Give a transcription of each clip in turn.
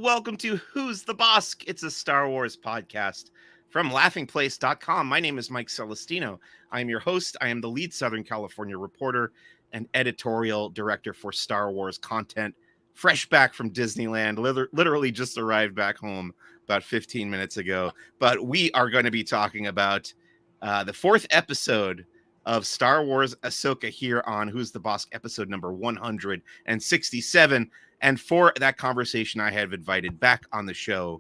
welcome to Who's the Bossk? It's a Star Wars podcast from laughingplace.com. My name is Mike Celestino. I am your host. I am the lead Southern California reporter and editorial director for Star Wars content, fresh back from Disneyland, literally just arrived back home about 15 minutes ago. But we are going to be talking about the fourth episode of Star Wars Ahsoka here on Who's the Bossk, episode number 167. And for that conversation, I have invited back on the show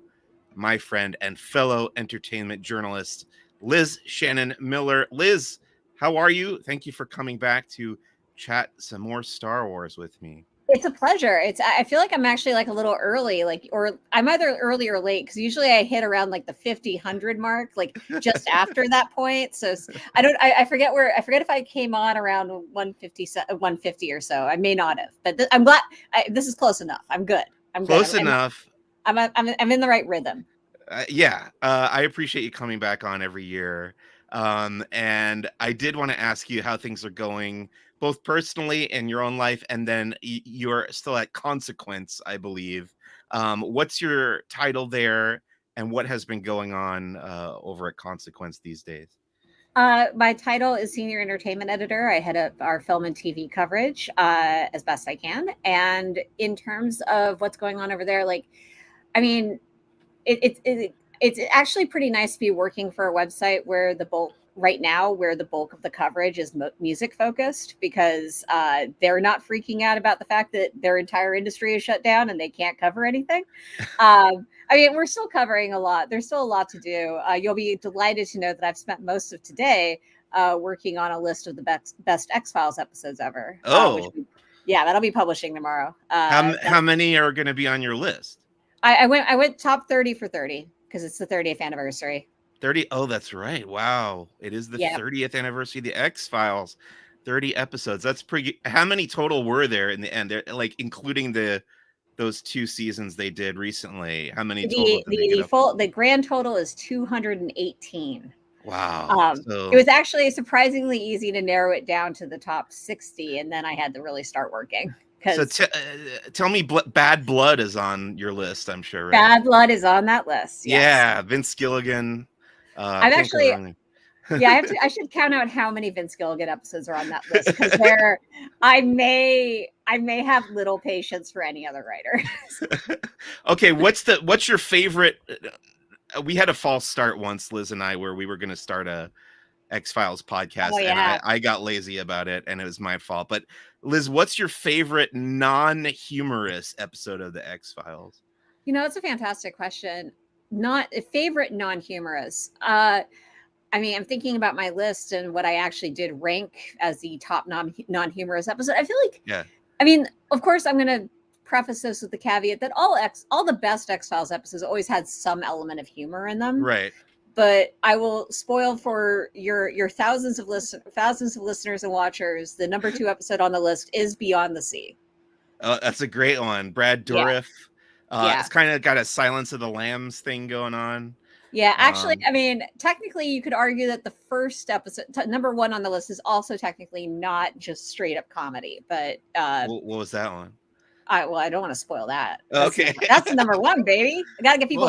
my friend and fellow entertainment journalist, Liz Shannon Miller. Liz, how are you? Thank you for coming back to chat some more Star Wars with me. It's a pleasure. I feel like I'm actually like a little early, or I'm either early or late, because usually I hit around like the 50-100 mark, like just after that point. So I forget if I came on around 150 or so. I may not have, but I'm glad this is close enough. I'm good. Close enough. I'm in the right rhythm. I appreciate you coming back on every year. And I did want to ask you how things are going, both personally in your own life, and then you're still at Consequence, I believe. What's your title there, and what has been going on over at Consequence these days? My title is Senior Entertainment Editor. I head up our film and TV coverage as best I can. And in terms of what's going on over there, it's actually pretty nice to be working for a website where the bulk of the coverage is music focused, because they're not freaking out about the fact that their entire industry is shut down and they can't cover anything. We're still covering a lot. There's still a lot to do. You'll be delighted to know that I've spent most of today working on a list of the best XFiles episodes ever. That'll be publishing tomorrow. How many are going to be on your list? I went top 30 for 30 because it's the 30th anniversary. 30. Oh, that's right. Wow. It is the 30th anniversary of the X-Files. 30 episodes. That's pretty. How many total were there in the end? They're, like, including those 2 seasons they did recently. How many total? The grand total is 218. Wow. It was actually surprisingly easy to narrow it down to the top 60, and then I had to really start working. So tell me, Bad Blood is on your list, I'm sure, right? Bad Blood is on that list. Yes. Yeah, Vince Gilligan. I should count out how many Vince Gilligan episodes are on that list, because I may have little patience for any other writer. Okay, what's your favorite? We had a false start once, Liz and I, where we were going to start a X-Files podcast, and I got lazy about it, and it was my fault. But Liz, what's your favorite non-humorous episode of the X-Files? It's a fantastic question. Not a favorite non-humorous. I'm thinking about my list and what I actually did rank as the top non-humorous episode. I feel like, of course, I'm going to preface this with the caveat that all the best X-Files episodes always had some element of humor in them. Right. But I will spoil for your thousands of listeners and watchers. The number 2 episode on the list is Beyond the Sea. Oh, that's a great one. Brad Dourif. Yeah. It's kind of got a Silence of the Lambs thing going on. Yeah, actually, technically you could argue that the first episode, number 1 on the list, is also technically not just straight up comedy. But what was that one? I don't want to spoil that. Okay. That's the number 1, baby. I got to get people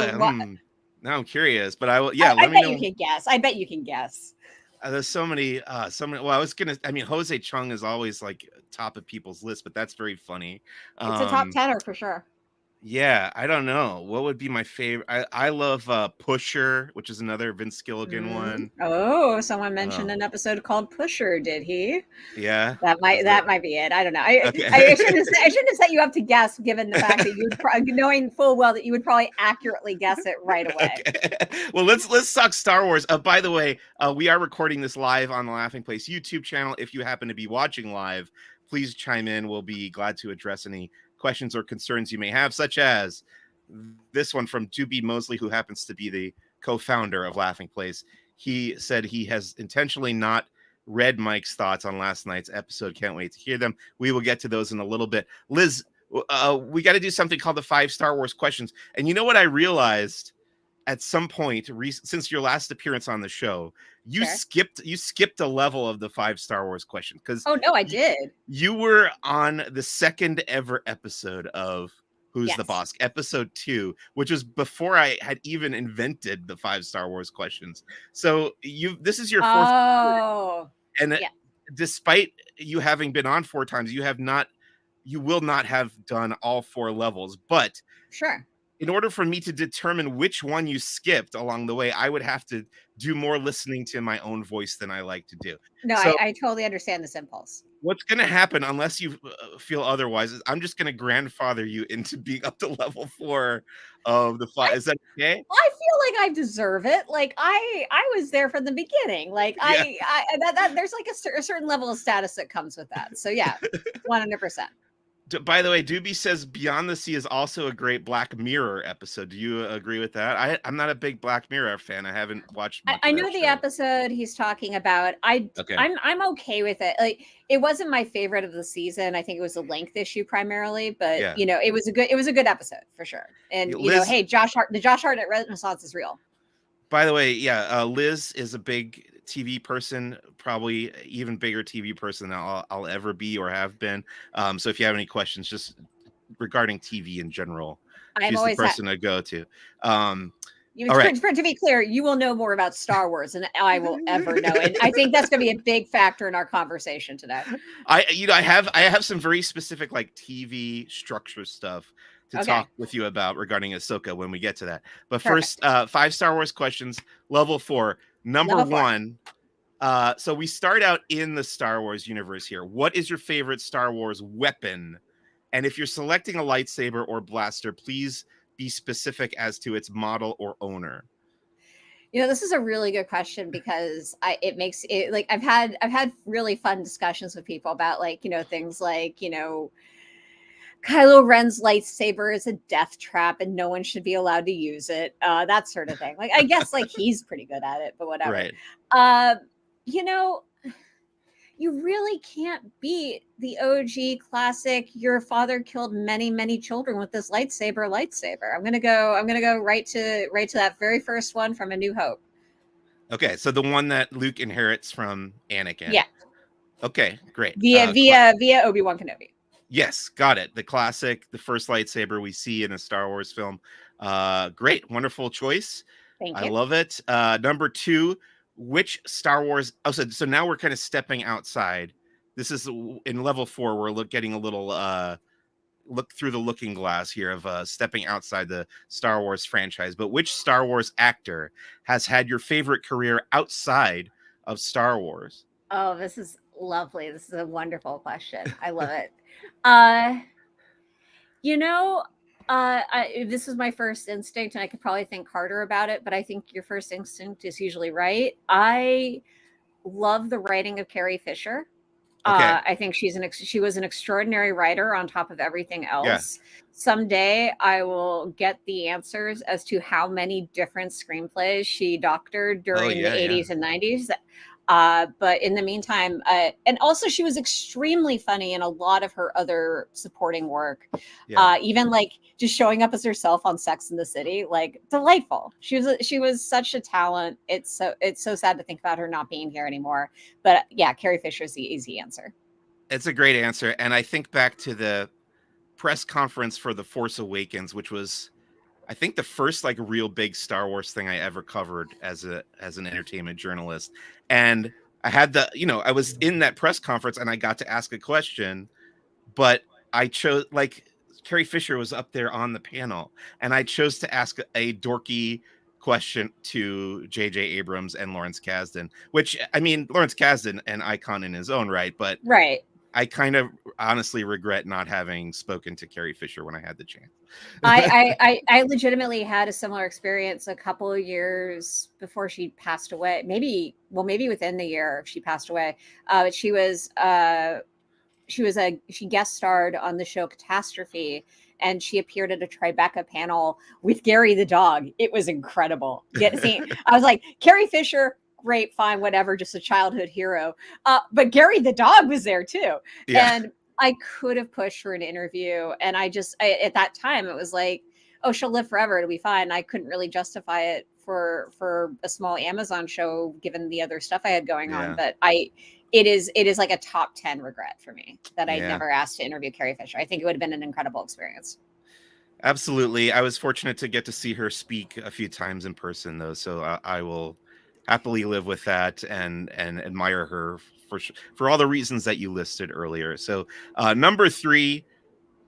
Now I'm curious, but I will. Yeah, I bet you can guess. I bet you can guess. There's so many. Well, Jose Chung is always like top of people's list, but that's very funny. It's a top 10er for sure. Yeah, I don't know. What would be my favorite? I love Pusher, which is another Vince Gilligan one. Oh, someone mentioned an episode called Pusher, did he? Yeah. That might be it. I don't know. I shouldn't have set you up to guess, given the fact that you would knowing full well that you would probably accurately guess it right away. Okay. Well, let's talk Star Wars. By the way, we are recording this live on the Laughing Place YouTube channel. If you happen to be watching live, please chime in. We'll be glad to address any questions or concerns you may have, such as this one from Doobie Mosley, who happens to be the co-founder of Laughing Place. He said he has intentionally not read Mike's thoughts on last night's episode. Can't wait to hear them. We will get to those in a little bit. Liz, we got to do something called the 5 Star Wars questions. And you know what I realized at some point since your last appearance on the show, you skipped a level of the 5 Star Wars questions. Oh no, I did. You were on the second ever episode of Who's the Yes. Bossk, episode 2, which was before I had even invented the 5 Star Wars questions. So this is your fourth, Oh, and yeah, despite you having been on 4 times, you will not have done all 4 levels. But sure. in order for me to determine which one you skipped along the way, I would have to do more listening to my own voice than I like to do. No, So I totally understand this impulse. what's going to happen, unless you feel otherwise, is I'm just going to grandfather you into being up to level 4 of the 5. Is that okay? I feel like I deserve it. Like I was there from the beginning. Like Yeah. I that there's like a certain level of status that comes with that. So yeah, 100%. By the way, Doobie says Beyond the Sea is also a great Black Mirror episode. Do you agree with that? I'm not a big Black Mirror fan. I haven't watched much I of know that the show. episode he's talking about. Okay. I'm okay with it. Like it wasn't my favorite of the season. I think it was a length issue primarily, but Yeah. you know, it was a good episode for sure. And you know, Liz, hey, the Josh Hartnett Renaissance is real. by the way, yeah, Liz is a big TV person, probably even bigger TV person than I'll ever be or have been. So if you have any questions just regarding TV in general, I'm she's the always person to go to. You, all right. to be clear, you will know more about Star Wars than I will ever know, and I think that's going to be a big factor in our conversation today. I have some very specific like TV structure stuff to talk with you about regarding Ahsoka when we get to that. But Perfect. first, 5 Star Wars questions, level 4. Number 1. So we start out in the Star Wars universe here. What is your favorite Star Wars weapon? And if you're selecting a lightsaber or blaster, please be specific as to its model or owner. You know, this is a really good question because it makes it like I've had really fun discussions with people about like, you know, things like, you know, Kylo Ren's lightsaber is a death trap and no one should be allowed to use it. That sort of thing. Like I guess like he's pretty good at it, but whatever. Right. You know, you really can't beat the OG classic. Your father killed many, many children with this lightsaber. I'm gonna go right to that very first one from A New Hope. Okay, so the one that Luke inherits from Anakin. Yeah. Okay, great. Via Obi-Wan Kenobi. Yes, got it. The classic, the first lightsaber we see in a Star Wars film. Great, wonderful choice. Thank you. I love it. Number 2, which Star Wars? Oh, so now we're kind of stepping outside. This is in level 4. We're getting a little look through the looking glass here of stepping outside the Star Wars franchise. But which Star Wars actor has had your favorite career outside of Star Wars? Oh, this is lovely. This is a wonderful question. I love it. You know, this was my first instinct, and I could probably think harder about it, but I think your first instinct is usually right. I love the writing of Carrie Fisher. Okay. I think she was an extraordinary writer on top of everything else. Yeah. Someday I will get the answers as to how many different screenplays she doctored during the 80s and 90s. But in the meantime, and also she was extremely funny in a lot of her other supporting work. Yeah. Even like just showing up as herself on Sex and the City, like delightful. She was such a talent. It's so sad to think about her not being here anymore. But yeah, Carrie Fisher is the easy answer. It's a great answer. And I think back to the press conference for The Force Awakens, which was, I think, the first like real big Star Wars thing I ever covered as an entertainment journalist. And I had I was in that press conference and I got to ask a question, but I chose, like, Carrie Fisher was up there on the panel and I chose to ask a dorky question to J.J. Abrams and Lawrence Kasdan, which, I mean, Lawrence Kasdan, an icon in his own right, but right. I kind of honestly regret not having spoken to Carrie Fisher when I had the chance. I legitimately had a similar experience a couple of years before she passed away. Maybe within the year she passed away. But she guest starred on the show Catastrophe, and she appeared at a Tribeca panel with Gary the dog. It was incredible. I was like, Carrie Fisher, great, fine, whatever, just a childhood hero. But Gary the dog was there too. Yeah. And I could have pushed for an interview. And at that time, it was like, oh, she'll live forever. It'll be fine. I couldn't really justify it for a small Amazon show, given the other stuff I had going on. But it is like a top 10 regret for me that I never asked to interview Carrie Fisher. I think it would have been an incredible experience. Absolutely. I was fortunate to get to see her speak a few times in person, though, so I will happily live with that and admire her for all the reasons that you listed earlier. So, number 3,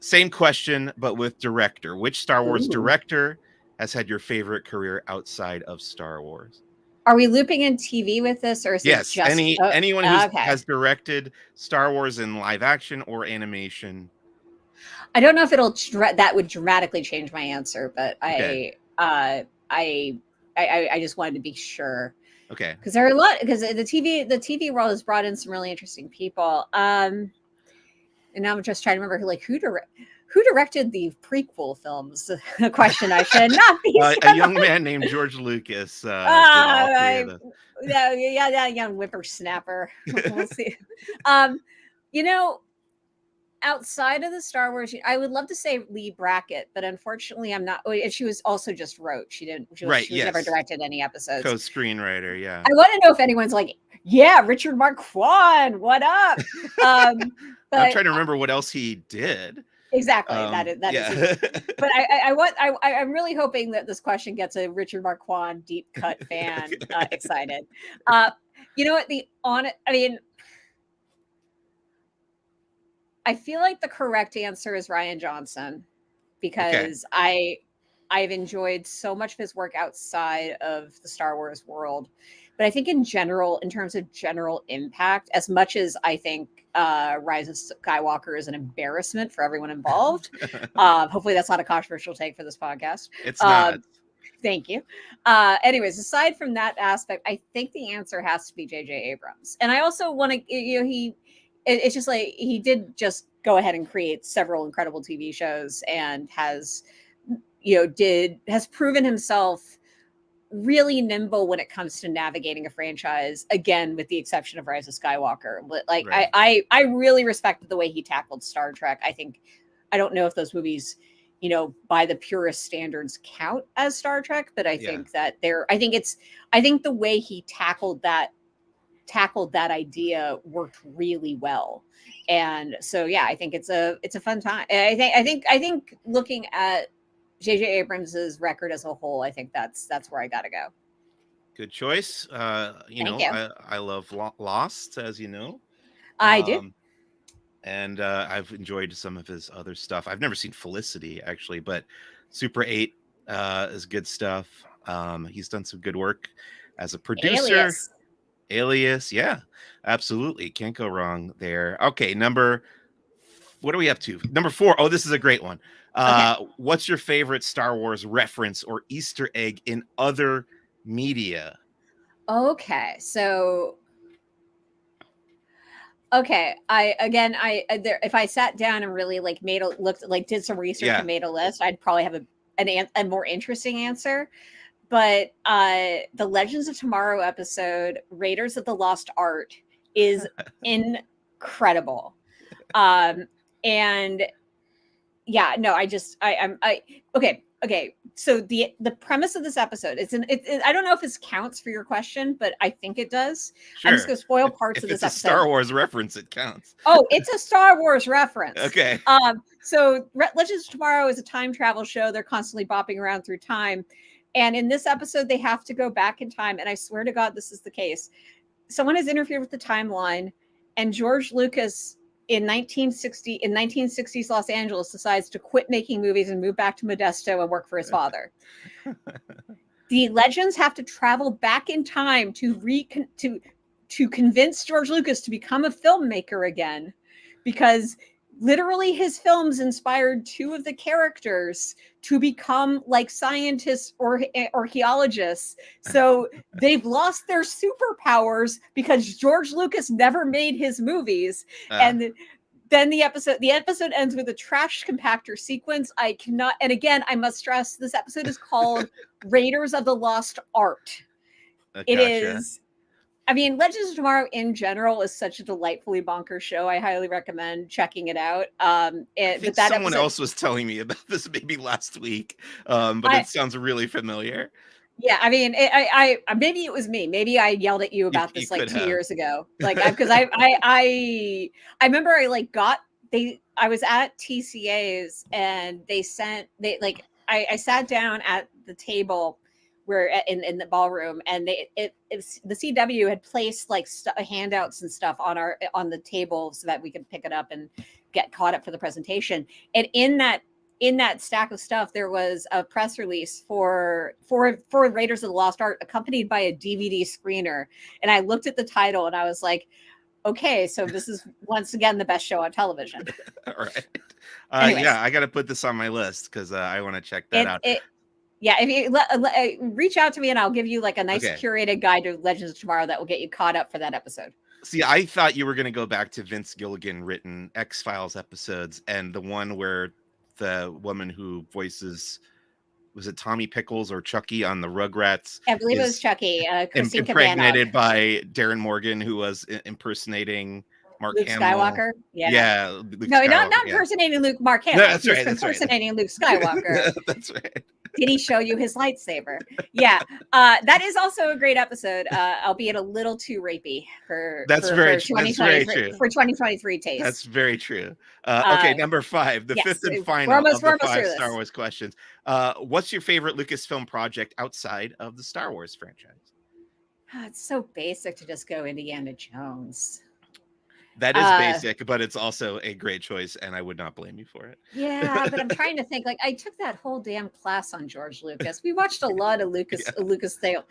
same question, but with director. Which Star Wars Ooh. director has had your favorite career outside of Star Wars? Are we looping in TV with this, or is it Yes, just anyone who okay? has directed Star Wars in live action or animation. I don't know if that would dramatically change my answer, but Okay. I just wanted to be sure Okay. because there are a lot because the TV world has brought in some really interesting people. And now I'm just trying to remember who directed the prequel films. A question I should not be. A young man named George Lucas did all 3 of those. Yeah, that young whippersnapper. We'll see. You know, outside of the Star Wars, I would love to say Lee Brackett, but unfortunately, I'm not. And she was also just wrote. She didn't. Right, She was never yes. directed any episodes. Co-screenwriter, yeah. I want to know if anyone's like, yeah, Richard Marquand, what up? I'm trying to remember what else he did. Exactly. That is. Yeah. But I'm really hoping that this question gets a Richard Marquand deep cut fan excited. You know what? I feel like the correct answer is Rian Johnson because I've enjoyed so much of his work outside of the Star Wars world. But I think in general, in terms of general impact, as much as I think Rise of Skywalker is an embarrassment for everyone involved, hopefully that's not a controversial take for this podcast. It's not. Thank you. Anyways, aside from that aspect, I think the answer has to be J.J. Abrams. And I also want to, it's just like he did just go ahead and create several incredible TV shows and has proven himself really nimble when it comes to navigating a franchise, again, with the exception of Rise of Skywalker. But like, right. I really respected the way he tackled Star Trek. I don't know if those movies, by the purest standards count as Star Trek, but I think that I think the way he tackled that idea worked really well. And so, yeah, I think it's a fun time. I think looking at J.J. Abrams's record as a whole, I think that's where I got to go. Good choice. Thank you. I love Lost, as you know. I do. And I've enjoyed some of his other stuff. I've never seen Felicity, actually, but Super 8 is good stuff. He's done some good work as a producer. Alias, yeah, absolutely. Can't go wrong there. Okay, what are we up to? Number 4. Oh, this is a great one. What's your favorite Star Wars reference or Easter egg in other media? Okay, so if I sat down and really did some research and made a list, I'd probably have a more interesting answer. But the Legends of Tomorrow episode, Raiders of the Lost Art, is incredible. And yeah, no, okay. So the premise of this episode, I don't know if this counts for your question, but I think it does. Sure. I'm just going to spoil parts of this episode. If it's a Star Wars reference, it counts. Oh, it's a Star Wars reference. Okay. So Legends of Tomorrow is a time travel show. They're constantly bopping around through time. And in this episode, they have to go back in time. And I swear to God, this is the case. Someone has interfered with the timeline, and George Lucas in 1960s Los Angeles decides to quit making movies and move back to Modesto and work for his father. The Legends have to travel back in time to convince George Lucas to become a filmmaker again, because literally his films inspired 2 of the characters to become like scientists or archaeologists. So they've lost their superpowers because George Lucas never made his movies. And then the episode ends with a trash compactor sequence. And again, I must stress, this episode is called Raiders of the Lost Art. It is. I mean, Legends of Tomorrow in general is such a delightfully bonkers show. I highly recommend checking it out. I think someone else was telling me about this maybe last week, but it sounds really familiar. Yeah, I mean, I maybe it was me. Maybe I yelled at you about this 2 years ago. Like, because I remember I got I was at TCA's and I sat down at the table where in the ballroom, and the CW had placed like handouts and stuff on the table so that we could pick it up and get caught up for the presentation. And in that stack of stuff, there was a press release for Raiders of the Lost Ark, accompanied by a DVD screener. And I looked at the title and I was like, okay, so this is once again the best show on television. All right. Yeah, I got to put this on my list because I want to check that out. Yeah, if you reach out to me and I'll give you like a nice curated guide to Legends of Tomorrow that will get you caught up for that episode. See, I thought you were going to go back to Vince Gilligan written X-Files episodes, and the one where the woman who voices, was it Tommy Pickles or Chucky on the Rugrats? I believe it was Chucky. Christine impregnated by Darren Morgan, who was impersonating Mark Luke Hamill. Skywalker. Yeah. Luke no, Skywalker, not impersonating Mark Hamill. No, that's right. Impersonating Luke Skywalker. That's right. Did he show you his lightsaber? Yeah, that is also a great episode, albeit a little too rapey for 2023 taste. That's very true. Okay, number 5, the fifth and final of the 5 Star Wars questions. What's your favorite Lucasfilm project outside of the Star Wars franchise? It's so basic to just go Indiana Jones. That is basic, but it's also a great choice, and I would not blame you for it. Yeah, but I'm trying to think. Like, I took that whole damn class on George Lucas. We watched a lot of Lucas Thale.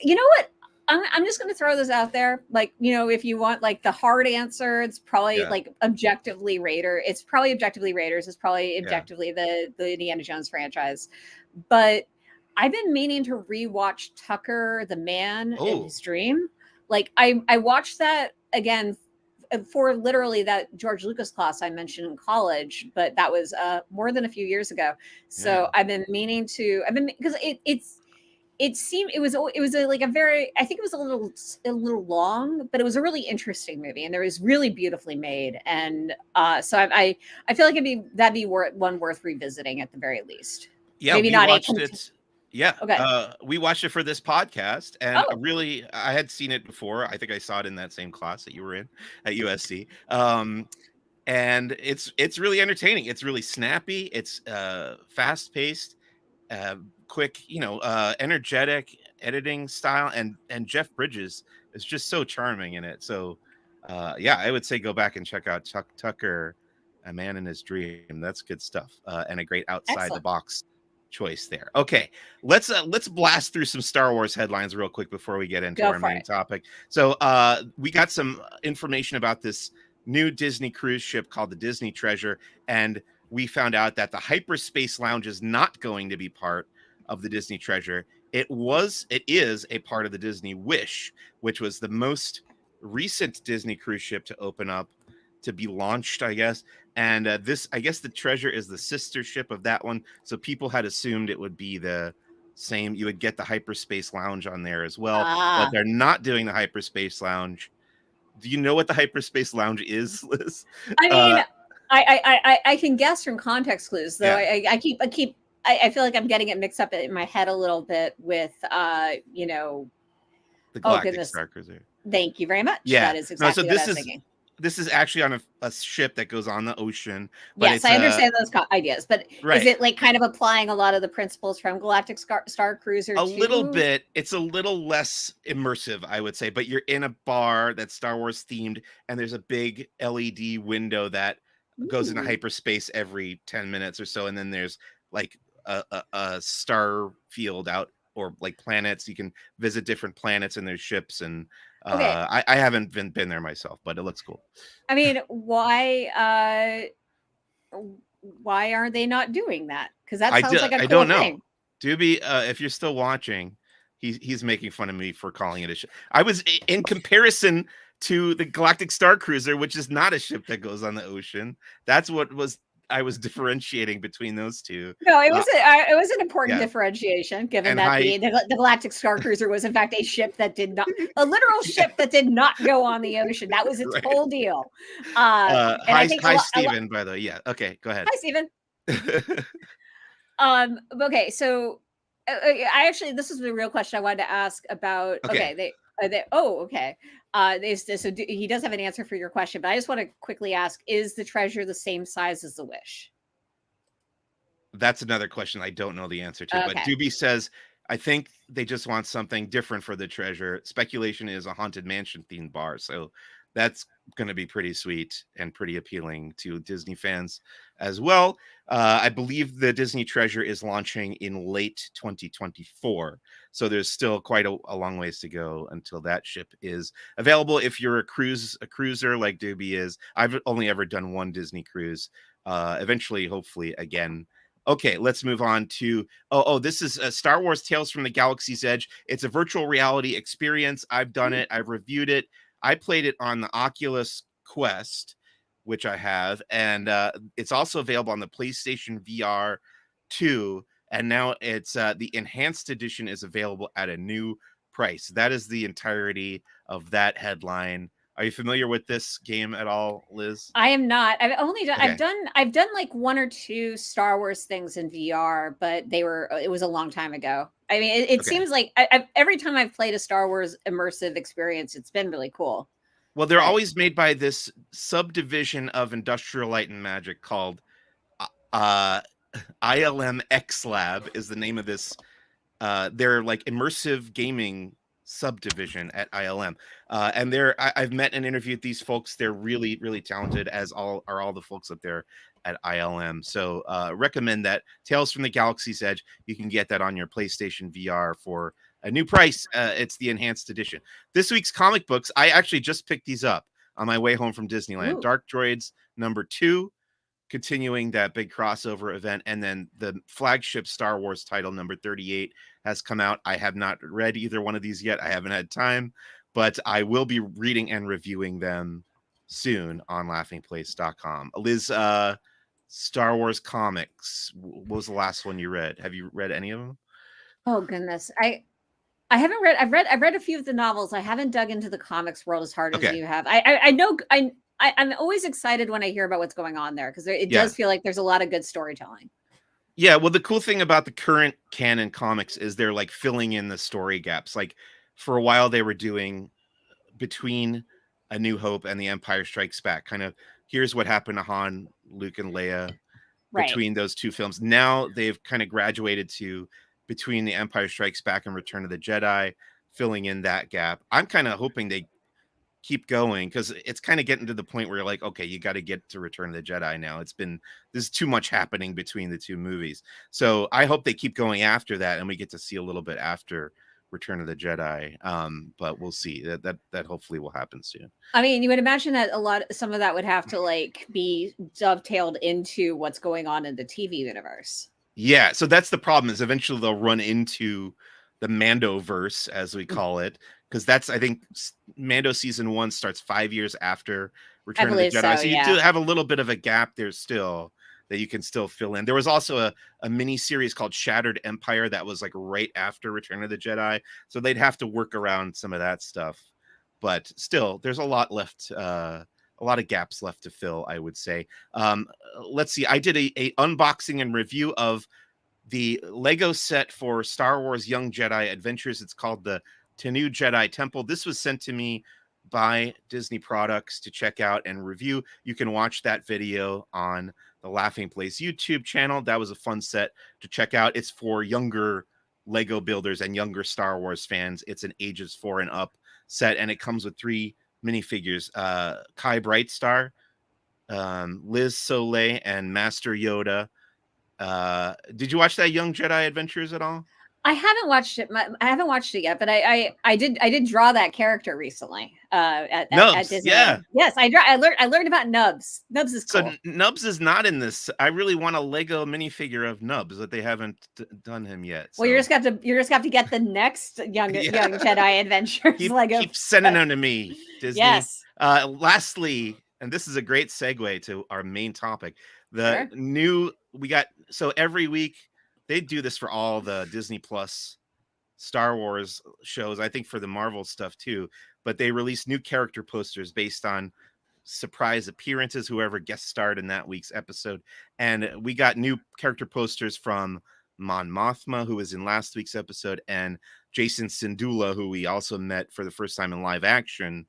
You know what? I'm just going to throw this out there. Like, you know, if you want like the hard answer, it's probably like objectively Raider. It's probably objectively Raiders. It's probably objectively the Indiana Jones franchise. But I've been meaning to rewatch Tucker the Man in His Dream. Like, I watched that again for literally that George Lucas class I mentioned in college, but that was more than a few years ago. So I've been meaning to. Because it seemed it was like a very, I think it was a little long, but it was a really interesting movie, and it was really beautifully made. And so I feel like that'd be one worth revisiting at the very least. Yeah, maybe not watched it. Yeah. Okay. We watched it for this podcast, and really, I had seen it before. I think I saw it in that same class that you were in at USC. And it's really entertaining. It's really snappy. It's fast paced, quick, energetic editing style, and Jeff Bridges is just so charming in it. So, I would say go back and check out Tucker, A Man in His Dream. That's good stuff, and a great outside the box choice there. Okay, let's blast through some Star Wars headlines real quick before we get into our main topic. So we got some information about this new Disney cruise ship called the Disney Treasure, and we found out that the hyperspace lounge is not going to be part of the Disney Treasure. It is a part of the Disney Wish, which was the most recent Disney cruise ship to open up, to be launched, I guess. And I guess the Treasure is the sister ship of that one. So people had assumed it would be the same. You would get the hyperspace lounge on there as well, but they're not doing the hyperspace lounge. Do you know what the hyperspace lounge is, Liz? I mean, I can guess from context clues, though. I feel like I'm getting it mixed up in my head a little bit with, the Galactic Star Cruiser. Thank you very much. Yeah, that is exactly what I was thinking. This is actually on a ship that goes on the ocean. But yes, I understand those ideas, but is it like kind of applying a lot of the principles from Galactic Star Cruiser? A little bit. It's a little less immersive, I would say, but you're in a bar that's Star Wars themed, and there's a big LED window that goes into hyperspace every 10 minutes or so, and then there's like a star field out, or like planets. You can visit different planets in their ships, and I haven't been there myself, but it looks cool. I mean, why are they not doing that? Because that sounds like a cool thing. I don't know. Doobie, if you're still watching, he's making fun of me for calling it a ship. I was in comparison to the Galactic Star Cruiser, which is not a ship that goes on the ocean. That's what I was differentiating between those two. No, it was an important differentiation, given that the Galactic Star Cruiser was in fact a literal ship that did not go on the ocean. That was its whole deal. Hi, Stephen, by the way. Yeah. Okay, go ahead. Hi, Stephen. Okay, so this is the real question I wanted to ask about. Okay. He does have an answer for your question, but I just want to quickly ask: is the treasure the same size as the Wish? That's another question I don't know the answer to. But Okay. Doobie says, I think they just want something different for the treasure. Speculation is a Haunted Mansion themed bar. So that's going to be pretty sweet and pretty appealing to Disney fans as well. I believe the Disney treasure is launching in late 2024. So there's still quite a long ways to go until that ship is available. If you're a cruiser like Doobie is, I've only ever done one Disney cruise. Eventually, hopefully, again. Okay, let's move on to this is Star Wars Tales from the Galaxy's Edge. It's a virtual reality experience. I've done it. I've reviewed it. I played it on the Oculus Quest, which I have, and it's also available on the PlayStation VR 2. And now it's the enhanced edition is available at a new price. That is the entirety of that headline. Are you familiar with this game at all, Liz? I am not. I've only done. Okay. I've done like one or two Star Wars things in VR, but it was a long time ago. I mean, it Okay. seems like every time I've played a Star Wars immersive experience, it's been really cool. Well, they're But always made by this subdivision of Industrial Light and Magic called uh ILM X Lab is the name of this. They're like immersive gaming subdivision at ILM. And I've met and interviewed these folks. They're really, really talented, as all the folks up there at ILM. So recommend that. Tales from the Galaxy's Edge. You can get that on your PlayStation VR for a new price. It's the enhanced edition. This week's comic books, I actually just picked these up on my way home from Disneyland. Ooh. Dark Droids #2, continuing that big crossover event, and then the flagship Star Wars title #38 has come out. I have not read either one of these yet. I haven't had time, but I will be reading and reviewing them soon on laughingplace.com. Liz, Star Wars comics, what was the last one you read? Have you read any of them? Oh goodness, I haven't read. I've read a few of the novels. I haven't dug into the comics world as hard as Okay. you have. I know. I'm always excited when I hear about what's going on there because it does feel like there's a lot of good storytelling. Yeah, well, the cool thing about the current canon comics is they're like filling in the story gaps. Like for a while, they were doing between A New Hope and The Empire Strikes Back. Kind of here's what happened to Han, Luke, and Leia between those two films. Now they've kind of graduated to between The Empire Strikes Back and Return of the Jedi, filling in that gap. I'm kind of hoping they keep going because it's kind of getting to the point where you're like, okay, you got to get to Return of the Jedi now. There's too much happening between the two movies. So I hope they keep going after that and we get to see a little bit after Return of the Jedi. But we'll see. That hopefully will happen soon. I mean, you would imagine that some of that would have to like be dovetailed into what's going on in the TV universe. Yeah, so that's the problem is eventually they'll run into the Mandoverse, as we call it, because that's, I think, Mando season 1 starts 5 years after Return of the Jedi. So you do have a little bit of a gap there still that you can still fill in. There was also a mini series called Shattered Empire that was like right after Return of the Jedi. So they'd have to work around some of that stuff. But still, there's a lot left, a lot of gaps left to fill, I would say. Let's see. I did a unboxing and review of the Lego set for Star Wars Young Jedi Adventures. It's called the Tanu Jedi Temple. This was sent to me by Disney Products to check out and review. You can watch that video on the Laughing Place YouTube channel. That was a fun set to check out. It's for younger Lego builders and younger Star Wars fans. It's an ages 4 and up set, and it comes with 3 minifigures. Kai Brightstar, Liz Soleil, and Master Yoda. Did you watch that Young Jedi Adventures at all? I haven't watched it. I haven't watched it yet, but I did draw that character recently. At Disney. Yeah. Yes, I learned about Nubs. Nubs is cool. So Nubs is not in this. I really want a Lego minifigure of Nubs, but they haven't done him yet. So. Well, you just have to get the next young Jedi Adventures Lego. Keep sending them to me, Disney. Yes. Lastly, and this is a great segue to our main topic. So every week they do this for all the Disney Plus Star Wars shows, I think for the Marvel stuff too, but they release new character posters based on surprise appearances, whoever guest starred in that week's episode. And we got new character posters from Mon Mothma, who was in last week's episode, and Jason Syndulla, who we also met for the first time in live action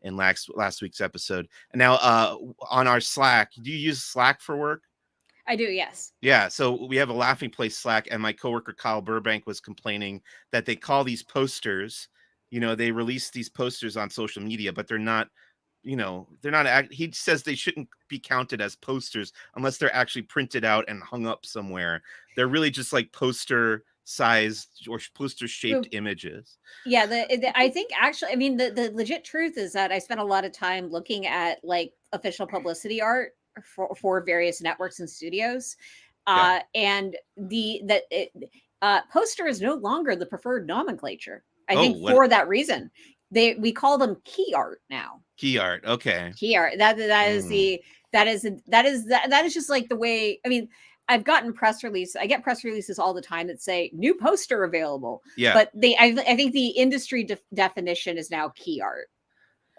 in last week's episode. And now on our Slack, do you use Slack for work? I do, yes. Yeah, so we have a Laughing Place Slack, and my coworker Kyle Burbank was complaining that they call these posters, they release these posters on social media, but they're not, he says they shouldn't be counted as posters unless they're actually printed out and hung up somewhere. They're really just like poster sized or poster shaped images. Yeah, I think actually, I mean, the legit truth is that I spent a lot of time looking at like official publicity art for various networks and studios, and poster is no longer the preferred nomenclature. I think for that reason, we call them key art now. Key art, okay. Key art. That is just like the way. I mean, I've gotten press releases. I get press releases all the time that say new poster available. Yeah, but I think the industry definition is now key art.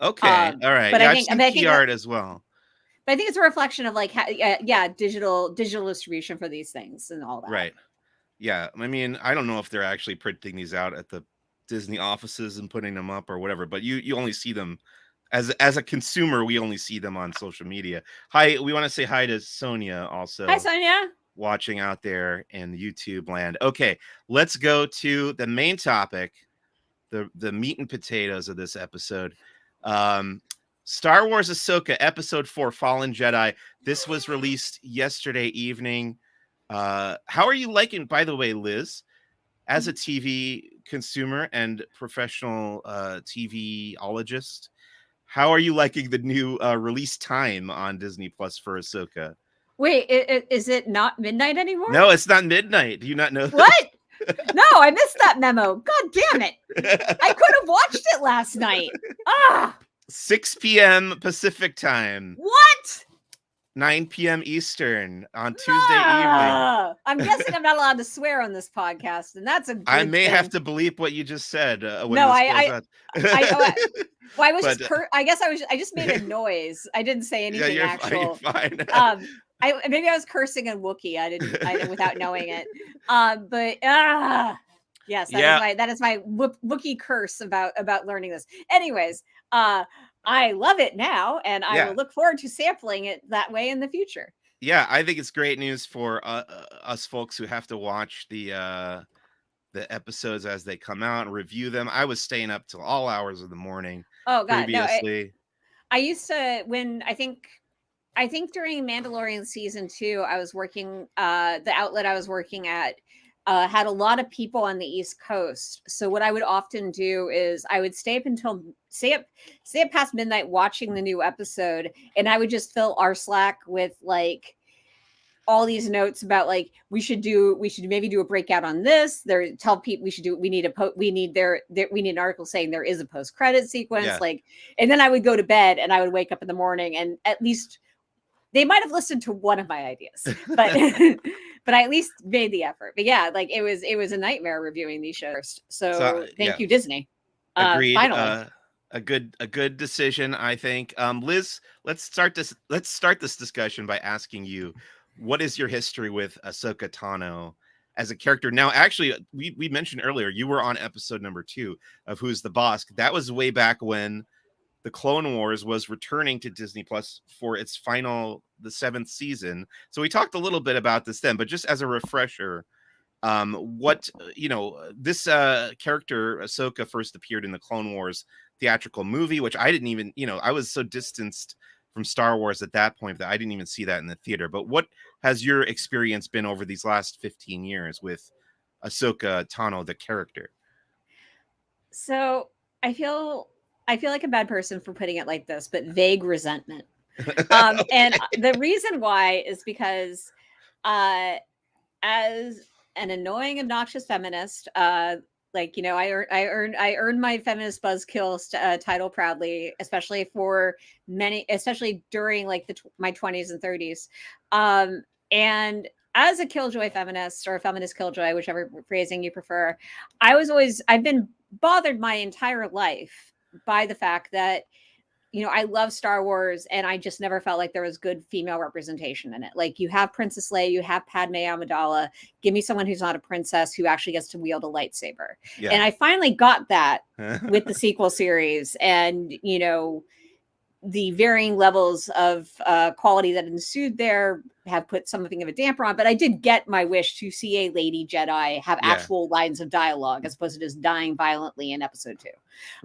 Okay, all right. But I've seen key art as well. But I think it's a reflection of like, digital distribution for these things and all that. Right. Yeah. I mean, I don't know if they're actually printing these out at the Disney offices and putting them up or whatever, but you only see them as a consumer. We only see them on social media. Hi, we want to say hi to Sonia also. Hi, Sonia. Watching out there in YouTube land. Okay, let's go to the main topic, the meat and potatoes of this episode. Star Wars Ahsoka Episode 4 Fallen Jedi. This was released yesterday evening. How are you liking, by the way, Liz, as a TV consumer and professional TV-ologist, how are you liking the new release time on Disney Plus for Ahsoka? Wait, is it not midnight anymore? No, it's not midnight. Do you not know that? What? No, I missed that memo. God damn it. I could have watched it last night. 6 p.m. Pacific time. What? 9 p.m. Eastern on Tuesday evening. I'm guessing I'm not allowed to swear on this podcast, and that's a good I may thing. have to bleep what you just said. I just made a noise. I didn't say anything actual. Fine. Maybe I was cursing in Wookiee. I didn't without knowing it. Yes, that is my Wookiee curse about learning this. Anyways, I love it now, and I will look forward to sampling it that way in the future. Yeah, I think it's great news for us folks who have to watch the episodes as they come out and review them. I was staying up till all hours of the morning. Oh God, previously. No! I used to when I think during Mandalorian season 2, I was working. The outlet I was working at had a lot of people on the East Coast. So what I would often do is I would stay up past midnight watching the new episode, and I would just fill our Slack with like all these notes about like we should maybe do a breakout on this. Tell people we need an article saying there is a post-credit sequence, and then I would go to bed and I would wake up in the morning and at least they might have listened to one of my ideas, but but I at least made the effort. But yeah, like it was a nightmare reviewing these shows. So thank you, Disney. Agreed. Finally. A good decision, I think. Liz, let's start this discussion by asking you, what is your history with Ahsoka Tano as a character? Now, actually, we mentioned earlier you were on episode number 2 of Who's the Bossk. That was way back when the Clone Wars was returning to Disney Plus for its final, the 7th season. So we talked a little bit about this then, but just as a refresher, this character Ahsoka first appeared in the Clone Wars theatrical movie, which I didn't even, I was so distanced from Star Wars at that point that I didn't even see that in the theater. But what has your experience been over these last 15 years with Ahsoka Tano, the character? So I feel like a bad person for putting it like this, but vague resentment. And the reason why is because as an annoying, obnoxious feminist, I earned my feminist buzzkill title proudly, especially during like my 20s and 30s. And as a killjoy feminist or a feminist killjoy, whichever phrasing you prefer, I've been bothered my entire life by the fact that I love Star Wars, and I just never felt like there was good female representation in it. Like, you have Princess Leia, you have Padme Amidala. Give me someone who's not a princess who actually gets to wield a lightsaber. Yeah. And I finally got that with the sequel series, and the varying levels of quality that ensued there have put something of a damper on. But I did get my wish to see a lady Jedi have actual lines of dialogue, as opposed to just dying violently in episode 2.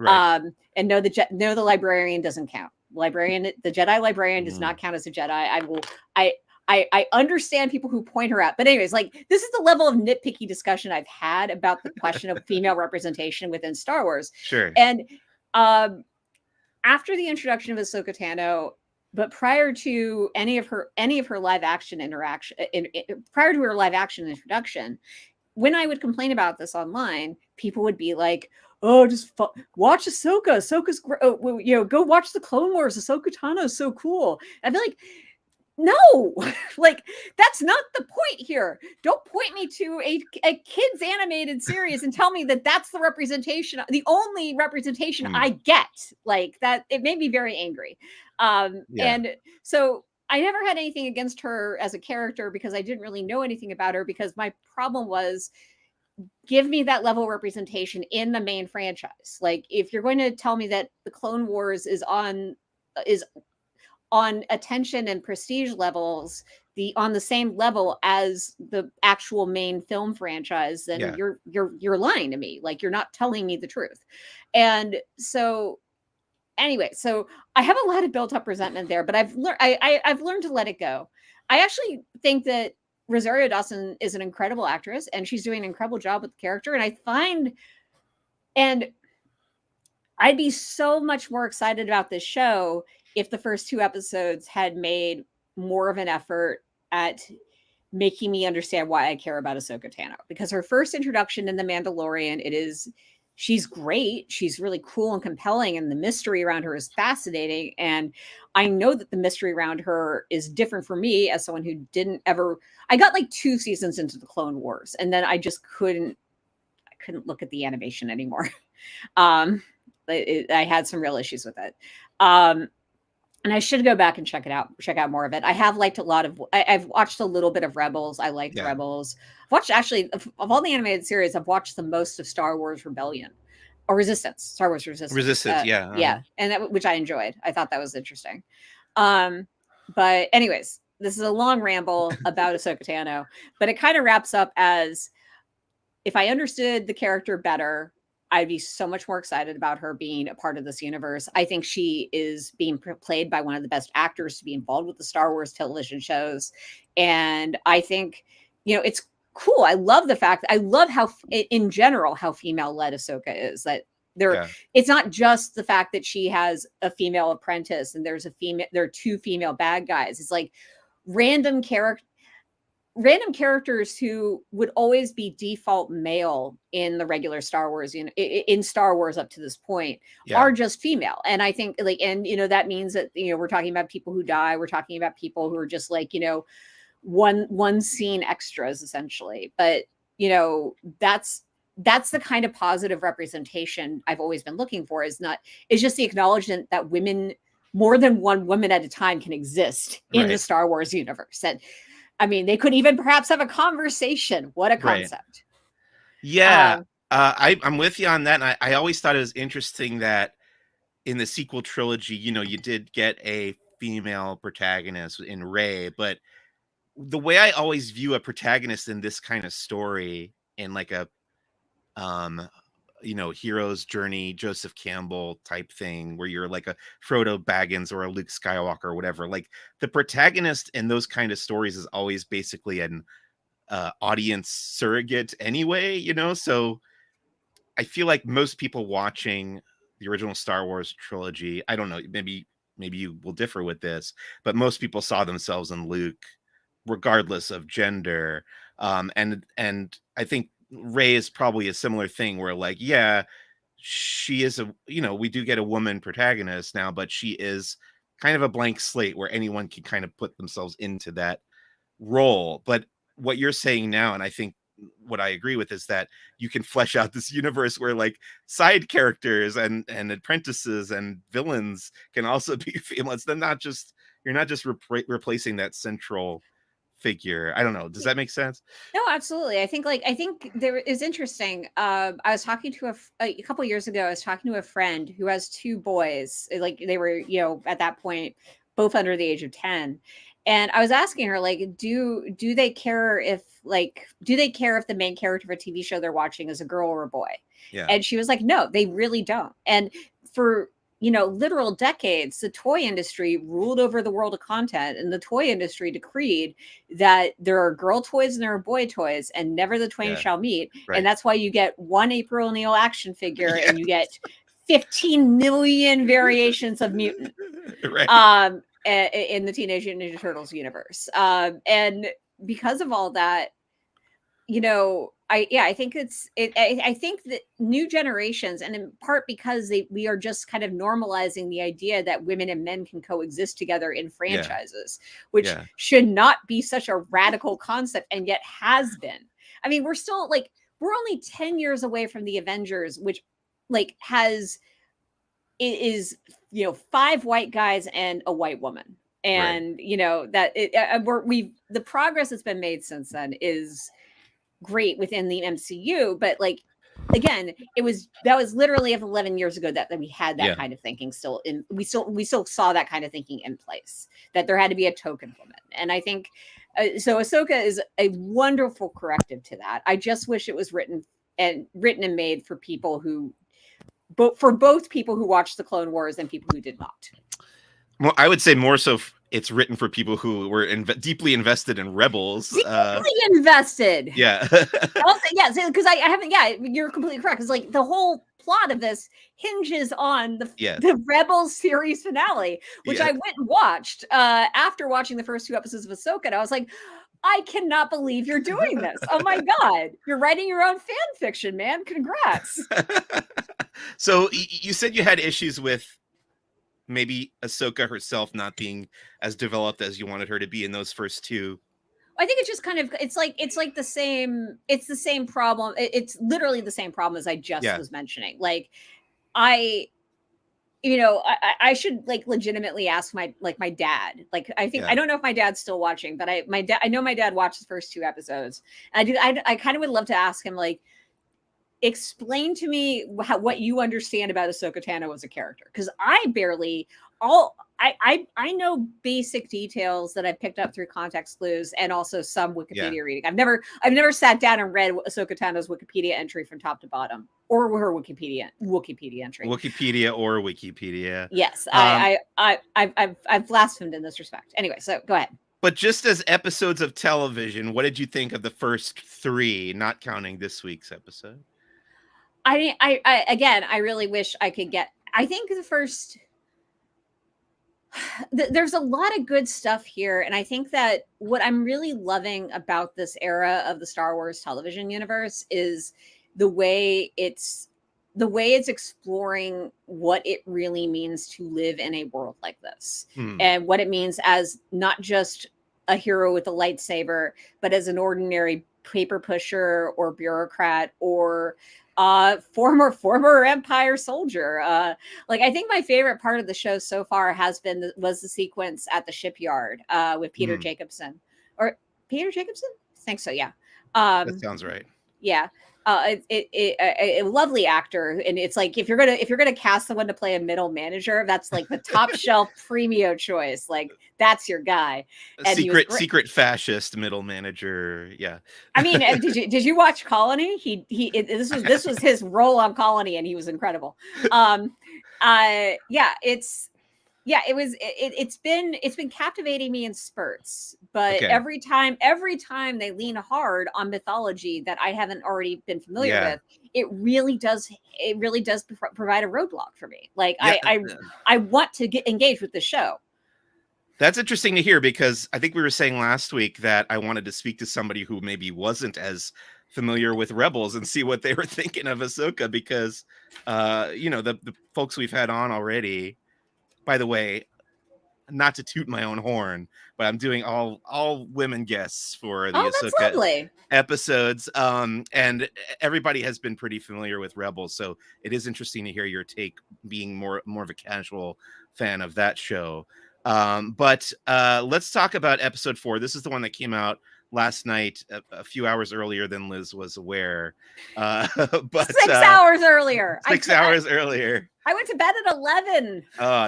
Right. And no, the librarian doesn't count. The Jedi librarian does not count as a Jedi. I understand people who point her out, but anyways, like, this is the level of nitpicky discussion I've had about the question of female representation within Star Wars. Sure. And after the introduction of Ahsoka Tano, but prior to any of her live action interaction, prior to her live action introduction, when I would complain about this online, people would be like, "Oh, just watch Ahsoka. Ahsoka's go watch the Clone Wars. Ahsoka Tano is so cool." I'd be like, no, like, that's not the point here. Don't point me to a kids animated series and tell me that that's the representation, the only representation I get. Like, that, it made me very angry. And so I never had anything against her as a character, because I didn't really know anything about her, because my problem was, give me that level of representation in the main franchise. Like, if you're going to tell me that the Clone Wars is on attention and prestige levels, on the same level as the actual main film franchise, then you're lying to me. Like, you're not telling me the truth. And so anyway, so I have a lot of built up resentment there, but I've learned to let it go. I actually think that Rosario Dawson is an incredible actress, and she's doing an incredible job with the character. And I'd be so much more excited about this show if the first 2 episodes had made more of an effort at making me understand why I care about Ahsoka Tano. Because her first introduction in The Mandalorian, she's great. She's really cool and compelling, and the mystery around her is fascinating. And I know that the mystery around her is different for me, as someone who I got like 2 seasons into the Clone Wars, and then I just couldn't look at the animation anymore. I had some real issues with it. And I should go back and check out more of it. I have liked I've watched a little bit of Rebels. I liked Rebels. I've watched, actually, of all the animated series, I've watched the most of Star Wars Rebellion or Resistance. Star Wars Resistance. Yeah. And which I enjoyed. I thought that was interesting. But anyways, this is a long ramble about Ahsoka Tano, but it kind of wraps up as, if I understood the character better, I'd be so much more excited about her being a part of this universe. I think she is being played by one of the best actors to be involved with the Star Wars television shows. And I think, it's cool. I love how, in general, how female-led Ahsoka is. That it's not just the fact that she has a female apprentice and there are 2 female bad guys. It's like random characters who would always be default male in the regular Star Wars, in Star Wars up to this point, are just female. And I think, like, and that means that, we're talking about people who die. We're talking about people who are just like, one scene extras, essentially. But, that's the kind of positive representation I've always been looking for. It's just the acknowledgement that more than one woman at a time can exist in the Star Wars universe. And I mean, they could even perhaps have a conversation. What a concept. Yeah. I'm with you on that. And I always thought it was interesting that in the sequel trilogy, you did get a female protagonist in Rey, but the way I always view a protagonist in this kind of story, in like a, hero's journey, Joseph Campbell type thing, where you're like a Frodo Baggins or a Luke Skywalker or whatever, like the protagonist in those kind of stories is always basically an audience surrogate anyway, so I feel like most people watching the original Star Wars trilogy, I don't know, maybe you will differ with this, but most people saw themselves in Luke regardless of gender. And I think Rey is probably a similar thing, where like, she is we do get a woman protagonist now, but she is kind of a blank slate where anyone can kind of put themselves into that role. But what you're saying now, and I think what I agree with is that you can flesh out this universe where like side characters and apprentices and villains can also be female. It's not just, you're not just replacing that central figure. I don't know. Does that make sense? No, absolutely. I think there is interesting. I was talking to a couple years ago. I was talking to a friend who has two boys. Like they were, at that point, both under the age of 10. And I was asking her, like, do they care if the main character of a TV show they're watching is a girl or a boy? Yeah. And she was like, no, they really don't. And for literal decades, the toy industry ruled over the world of content, and the toy industry decreed that there are girl toys and there are boy toys, and never the twain shall meet. Right. And that's why you get one April O'Neil action figure and you get 15 million variations of mutant. Right. In the Teenage Mutant Ninja Turtles universe. And because of all that, I think I think that new generations, and in part because we are just kind of normalizing the idea that women and men can coexist together in franchises, which should not be such a radical concept, and yet has been. I mean, we're still we're only 10 years away from the Avengers, which is 5 white guys and a white woman, and the progress that's been made since then is great within the MCU, but again, that was literally 11 years ago that we had that kind of thinking still in. We still saw that kind of thinking in place, that there had to be a token woman, and I think so. Ahsoka is a wonderful corrective to that. I just wish it was written and made for people who. For both people who watched the Clone Wars and people who did not. Well, I would say more so it's written for people who were deeply invested in Rebels. Deeply invested. Yeah. Because I haven't. Yeah, you're completely correct. It's the whole plot of this hinges on the Rebels series finale, which I went and watched after watching the first 2 episodes of Ahsoka. And I was like, I cannot believe you're doing this. Oh my God. You're writing your own fan fiction, man. Congrats. So you said you had issues with maybe Ahsoka herself not being as developed as you wanted her to be in those first 2. I think it's just kind of, it's the same problem. It's literally the same problem as I just was mentioning. I should legitimately ask my dad. I think I don't know if my dad's still watching, but I know my dad watched the first 2 episodes. And I kind of would love to ask him, explain to me what you understand about Ahsoka Tano as a character, because I know basic details that I picked up through context clues and also some Wikipedia reading. I've never sat down and read Ahsoka Tano's Wikipedia entry from top to bottom, or her Wikipedia entry. Wikipedia or Wikipedia. Yes, I've blasphemed in this respect. Anyway, so go ahead. But just as episodes of television, what did you think of the first 3, not counting this week's episode? I really wish I could get. I think the first. There's a lot of good stuff here, and I think that what I'm really loving about this era of the Star Wars television universe is the way it's exploring what it really means to live in a world like this, and what it means as not just a hero with a lightsaber, but as an ordinary paper pusher or bureaucrat or former Empire soldier. I think my favorite part of the show so far was the sequence at the shipyard with Peter Jacobson. Or Peter Jacobson? I think so, yeah. That sounds right. Yeah. A lovely actor, and it's if you're gonna cast someone to play a middle manager, that's the top shelf premium choice. That's your guy. And secret fascist middle manager. Yeah. I mean, did you watch Colony? This was his role on Colony, and he was incredible. It's been captivating me in spurts, but every time they lean hard on mythology that I haven't already been familiar with, it really does provide a roadblock for me. I want to get engaged with the show. That's interesting to hear, because I think we were saying last week that I wanted to speak to somebody who maybe wasn't as familiar with Rebels and see what they were thinking of Ahsoka, because the folks we've had on already. By the way, not to toot my own horn, but I'm doing all women guests for the That's Ahsoka lovely. episodes. And everybody has been pretty familiar with Rebels, so it is interesting to hear your take, being more of a casual fan of that show. But let's talk about episode 4. This is the one that came out last night, a few hours earlier than Liz was aware. But 6 hours earlier. 6 hours earlier. I went to bed at 11.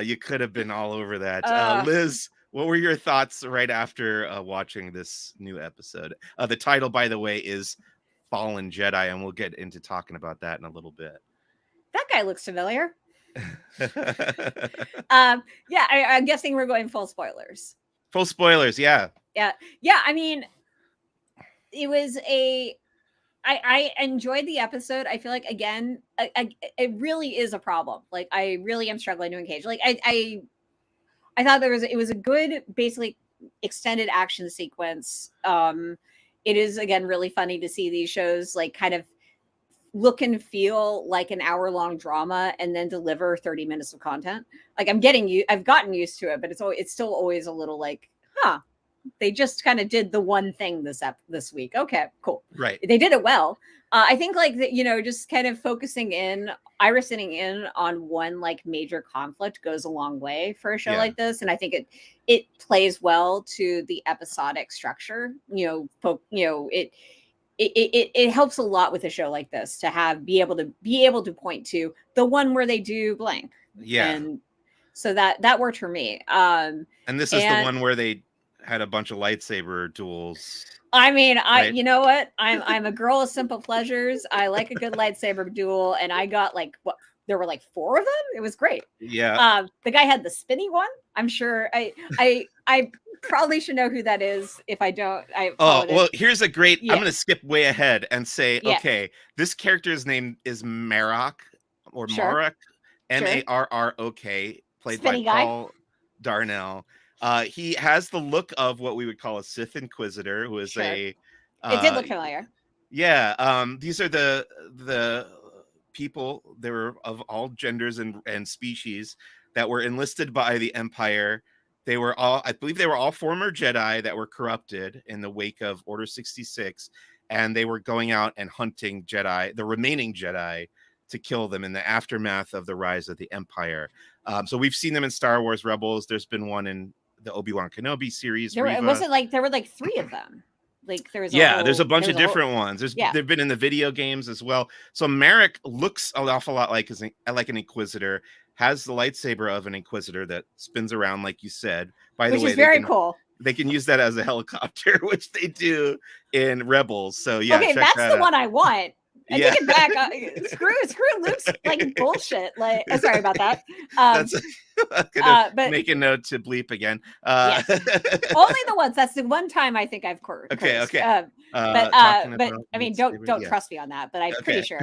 You could have been all over that. Liz, what were your thoughts right after watching this new episode? The title, by the way, is Fallen Jedi, and we'll get into talking about that in a little bit. That guy looks familiar. I'm guessing we're going full spoilers. Full spoilers, yeah. I mean, it was I enjoyed the episode. I feel like, again, it really is a problem. Like, I really am struggling to engage. Like, I thought it was a good, basically extended action sequence. It is, again, really funny to see these shows like kind of look and feel like an hour-long drama and then deliver 30 minutes of content. Like, I've gotten used to it, but it's still always a little like, they just kind of did the one thing this week. Okay, cool. Right. They did it well. I think like that, just kind of focusing in on one like major conflict goes a long way for a show like this. And I think it plays well to the episodic structure. It helps a lot with a show like this to be able to point to the one where they do blank. Yeah. And so that worked for me. And this is the one where they had a bunch of lightsaber duels. I mean, you know what? I'm a girl of simple pleasures. I like a good lightsaber duel, and I got there were like 4 of them. It was great. Yeah. The guy had the spinny one. I'm sure I probably should know who that is. If I don't, well, here's a great. I'm going to skip way ahead and say, okay, this character's name is Merrick or Marok, Marrok, played spinny by guy. Paul Darnell. He has the look of what we would call a Sith Inquisitor, who is it did look familiar. Yeah. These are the people. They were of all genders and species that were enlisted by the Empire. I believe they were all former Jedi that were corrupted in the wake of Order 66, and they were going out and hunting Jedi, the remaining Jedi, to kill them in the aftermath of the rise of the Empire. So we've seen them in Star Wars Rebels. There's been one in the Obi-Wan Kenobi series. There were like 3 of them. Like there's a bunch of different ones. They've been in the video games as well. So Merrick looks an awful lot like an Inquisitor, has the lightsaber of an Inquisitor that spins around, like you said. By the way, which is very cool. They can use that as a helicopter, which they do in Rebels. So yeah, okay, that's the one I want. I take it back. Screw Luke's like bullshit. Like, sorry about that. But make a note to bleep again. Yes. Only the ones. That's the one time I think I've cursed. Okay. But I mean, don't trust me on that. But I'm pretty sure.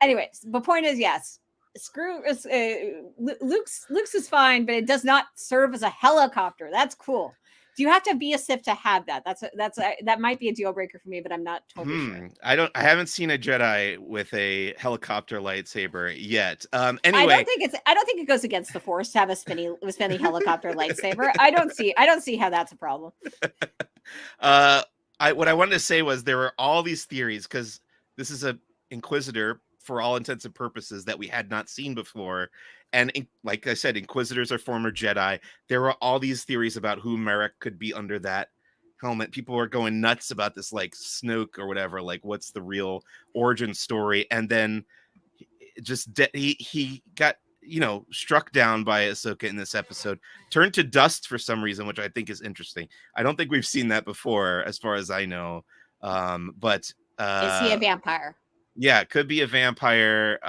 Anyways, the point is, yes. Luke's is fine, but it does not serve as a helicopter. That's cool. Do you have to be a Sith to have that? That might be a deal breaker for me, but I'm not totally sure. I haven't seen a Jedi with a helicopter lightsaber yet. Anyway, I don't think it goes against the Force to have a spinny helicopter lightsaber. I don't see how that's a problem. What I wanted to say was there were all these theories, because this is a Inquisitor for all intents and purposes that we had not seen before. And like I said, Inquisitors are former Jedi. There were all these theories about who Merrick could be under that helmet. People were going nuts about this, like Snoke or whatever, like what's the real origin story. And then he got, struck down by Ahsoka in this episode, turned to dust for some reason, which I think is interesting. I don't think we've seen that before, as far as I know. But is he a vampire? Yeah, it could be a vampire.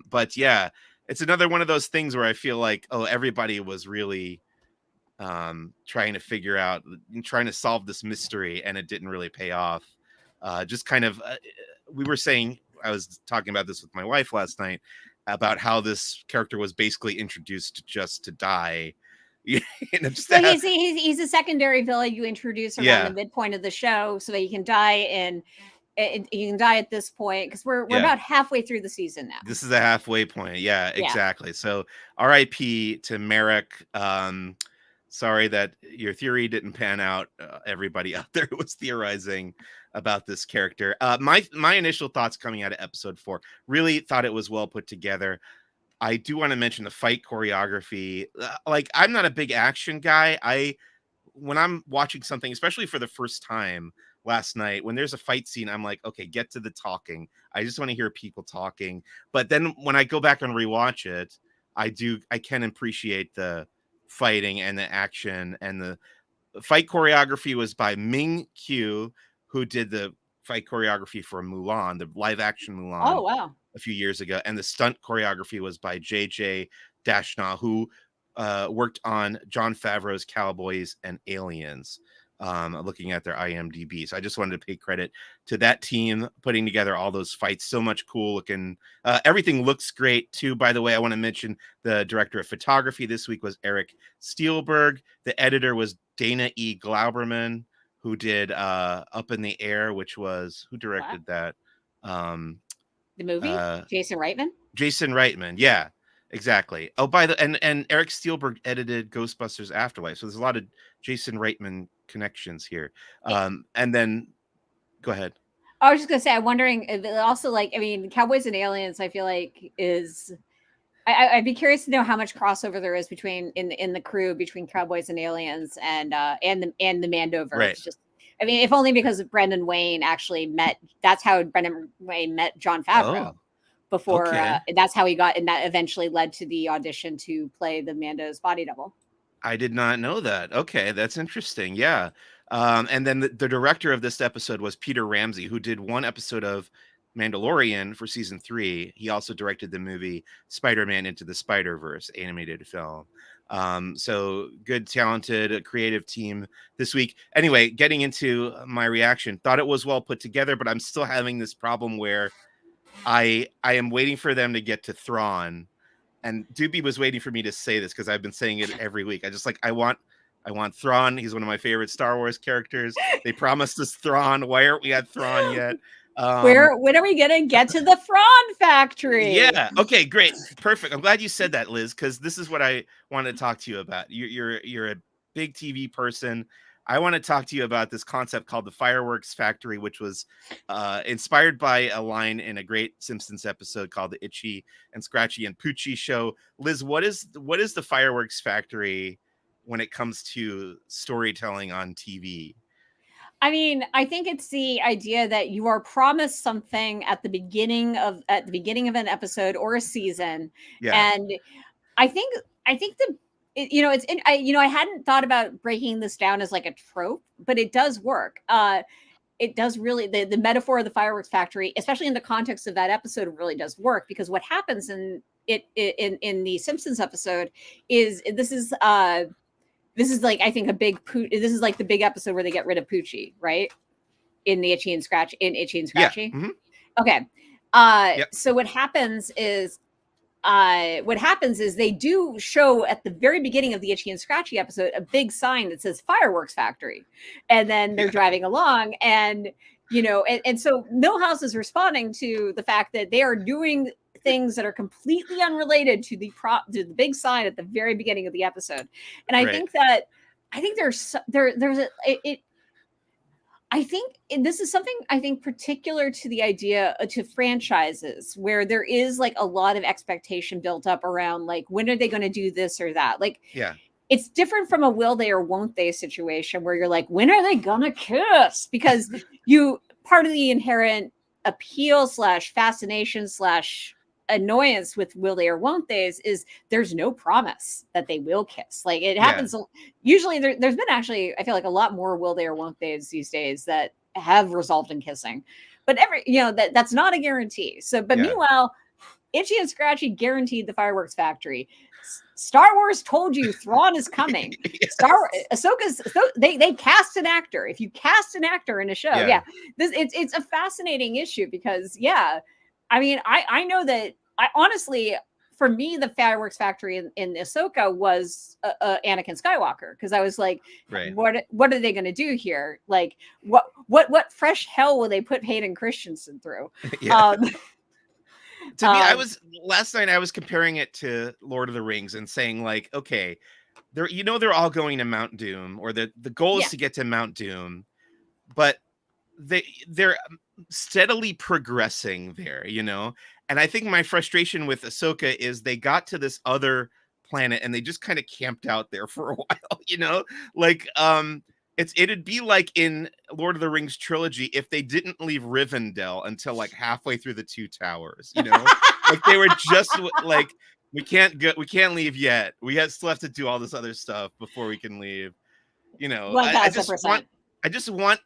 But yeah, it's another one of those things where I feel like, everybody was really trying to solve this mystery, and it didn't really pay off. Just kind of, we were saying, I was talking about this with my wife last night, about how this character was basically introduced just to die. So he's a secondary villain you introduce around the midpoint of the show so that he can die in you can die at this point because we're about halfway through the season now. This is a halfway point. Yeah, exactly. So R.I.P. to Merrick. Sorry that your theory didn't pan out. Everybody out there was theorizing about this character. My initial thoughts coming out of episode 4, really thought it was well put together. I do want to mention the fight choreography. Like, I'm not a big action guy. When I'm watching something, especially for the first time last night, when there's a fight scene, I'm like, okay, get to the talking. I just want to hear people talking. But then when I go back and rewatch it, I can appreciate the fighting and the action. And the fight choreography was by Ming Q, who did the fight choreography for Mulan, the live action Mulan. Oh, wow. A few years ago. And the stunt choreography was by JJ Dashna, who worked on Jon Favreau's Cowboys and Aliens, looking at their IMDb. So I just wanted to pay credit to that team putting together all those fights. So much cool looking. Everything looks great too. By the way, I want to mention the director of photography this week was Eric Steelberg. The editor was Dana E. Glauberman, who did Up in the Air, which was, who directed that? The movie? Jason Reitman? Jason Reitman, yeah. Exactly. Oh, and Eric Steelberg edited Ghostbusters Afterlife, so there's a lot of Jason Reitman connections here. And then, go ahead. I was just gonna say, I'm wondering also, like, I mean, Cowboys and Aliens, I feel like I'd be curious to know how much crossover there is between in the crew between Cowboys and Aliens and the Mandoverse. Right. Just, I mean, if only because Brendan Wayne actually met. That's how Brendan Wayne met Jon Favreau. Before that's how he got, and that eventually led to the audition to play the Mando's body double. I did not know that. Okay, that's interesting. Yeah. And then the director of this episode was Peter Ramsey, who did one episode of Mandalorian for season 3. He also directed the movie Spider-Man Into the Spider-Verse animated film. So good, talented, creative team this week. Anyway, getting into my reaction, thought it was well put together, but I'm still having this problem where I am waiting for them to get to Thrawn, and Doobie was waiting for me to say this because I've been saying it every week. I want Thrawn. He's one of my favorite Star Wars characters. They promised us Thrawn. Why aren't we at Thrawn yet? When are we gonna get to the Thrawn factory? Yeah. Okay. Great. Perfect. I'm glad you said that, Liz, because this is what I want to talk to you about. You're a big TV person. I want to talk to you about this concept called the Fireworks Factory, which was inspired by a line in a great Simpsons episode called the Itchy and Scratchy and Poochie Show. Liz, what is the Fireworks Factory when it comes to storytelling on TV? I mean, I think it's the idea that you are promised something at the beginning of an episode or a season, and I think I hadn't thought about breaking this down as like a trope, but it does work. It does really, the metaphor of the Fireworks Factory, especially in the context of that episode, really does work, because what happens in the Simpsons episode is this is like, I think this is like the big episode where they get rid of Poochie, right? In the Itchy and Scratchy. Yeah. Mm-hmm. Okay. So what happens is they do show at the very beginning of the Itchy and Scratchy episode a big sign that says Fireworks Factory, and then they're driving along, and and so Milhouse is responding to the fact that they are doing things that are completely unrelated to the big sign at the very beginning of the episode. And I think this is something I think particular to the idea to franchises, where there is like a lot of expectation built up around, like, when are they going to do this or that? Like, it's different from a will they or won't they situation where you're like, when are they gonna kiss? Because part of the inherent appeal / fascination / annoyance with will they or won't they's is there's no promise that they will kiss. Like, it happens usually. There's been actually, I feel like, a lot more will they or won't they's these days that have resolved in kissing, but that's not a guarantee. So, but meanwhile, Itchy and Scratchy guaranteed the Fireworks Factory. Star Wars told you Thrawn is coming. Ahsoka's, they cast an actor. If you cast an actor in a show, it's a fascinating issue because, I mean, I know that I honestly, for me, the fireworks factory in Ahsoka was Anakin Skywalker, because I was like, Right. what are they going to do here? Like, what fresh hell will they put Hayden Christensen through? Yeah. To me, Um, last night I was comparing it to Lord of the Rings and saying, like, okay, they're all going to Mount Doom, or the goal is Yeah. to get to Mount Doom, but they're steadily progressing there, And I think my frustration with Ahsoka is they got to this other planet and they just kind of camped out there for a while, Like it'd be like in Lord of the Rings trilogy if they didn't leave Rivendell until like halfway through the Two Towers, Like they were just like, we can't leave yet. Still have to do all this other stuff before we can leave. I just want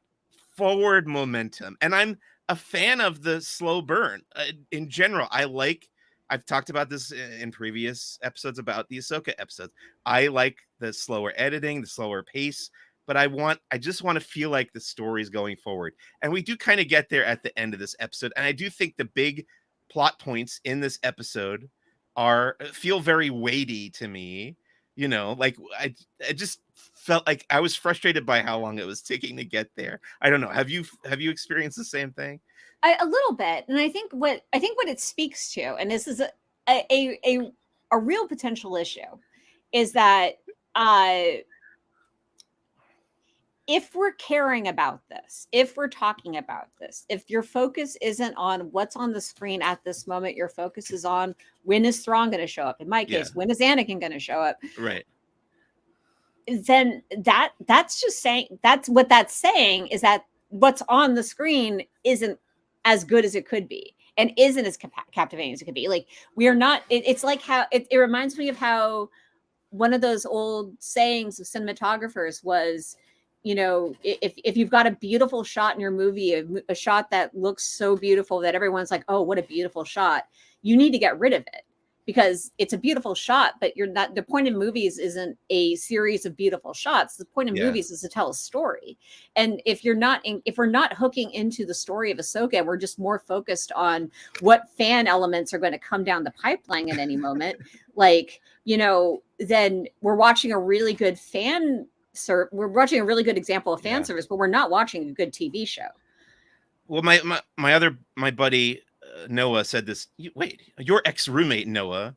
forward momentum, and I'm a fan of the slow burn in general. I've talked about this in previous episodes about the Ahsoka episodes. I like the slower editing, the slower pace, but I just want to feel like the story's going forward, and we do kind of get there at the end of this episode. And I do think the big plot points in this episode feel very weighty to me. Like I just felt like I was frustrated by how long it was taking to get there. I don't know. Have you experienced the same thing? A little bit, and I think what it speaks to, and this is a real potential issue, is that if we're caring about this, if we're talking about this, if your focus isn't on what's on the screen at this moment, your focus is on when is Thrawn going to show up? In my case, when is Anakin going to show up? Right. Then that's just saying, that's saying is that what's on the screen isn't as good as it could be, and isn't as captivating as it could be. Like, we are not, it's like how it reminds me of how one of those old sayings of cinematographers was, if you've got a beautiful shot in your movie, a shot that looks so beautiful that everyone's like, oh, what a beautiful shot, you need to get rid of it, because it's a beautiful shot, but you're not, the point of movies isn't a series of beautiful shots. The point of movies is to tell a story. And if we're not hooking into the story of Ahsoka, we're just more focused on what fan elements are going to come down the pipeline at any moment, then we're watching a really good we're watching a really good example of fan service, but we're not watching a good TV show. Well, my buddy Noah said this. Your ex-roommate Noah.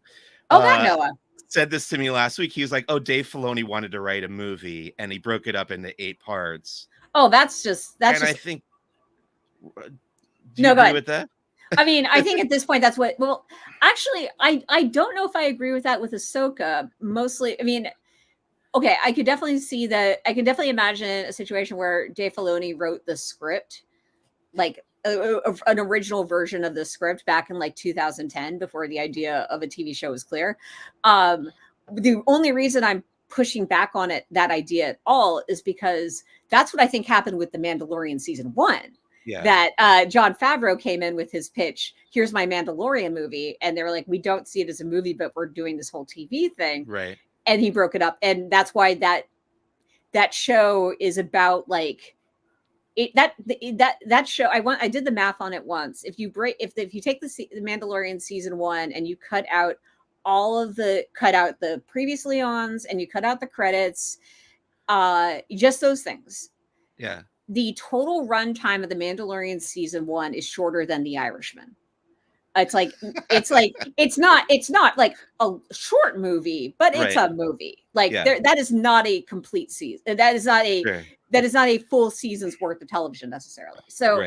Noah said this to me last week. He was like, "Oh, Dave Filoni wanted to write a movie, and he broke it up into 8 parts." Oh, that's just. I think. Do you go agree ahead with that? I mean, I think at this point, that's what. Well, actually, I don't know if I agree with that with Ahsoka. Mostly, I mean. Okay, I could definitely see that. I can definitely imagine a situation where Dave Filoni wrote the script, like an original version of the script back in like 2010, before the idea of a TV show was clear. The only reason I'm pushing back on that idea at all is because that's what I think happened with The Mandalorian season 1. Yeah. That Jon Favreau came in with his pitch, here's my Mandalorian movie, and they were like, we don't see it as a movie, but we're doing this whole TV thing. Right. And he broke it up, and that's why that show is about like it. That show, I did the math on it once. If you take the Mandalorian season 1 and you cut out the previous Leons and you cut out the credits, just those things. Yeah. The total runtime of the Mandalorian season 1 is shorter than The Irishman. It's not like a short movie, but it's a movie. Like that is not a complete season. That is not a full season's worth of television necessarily. So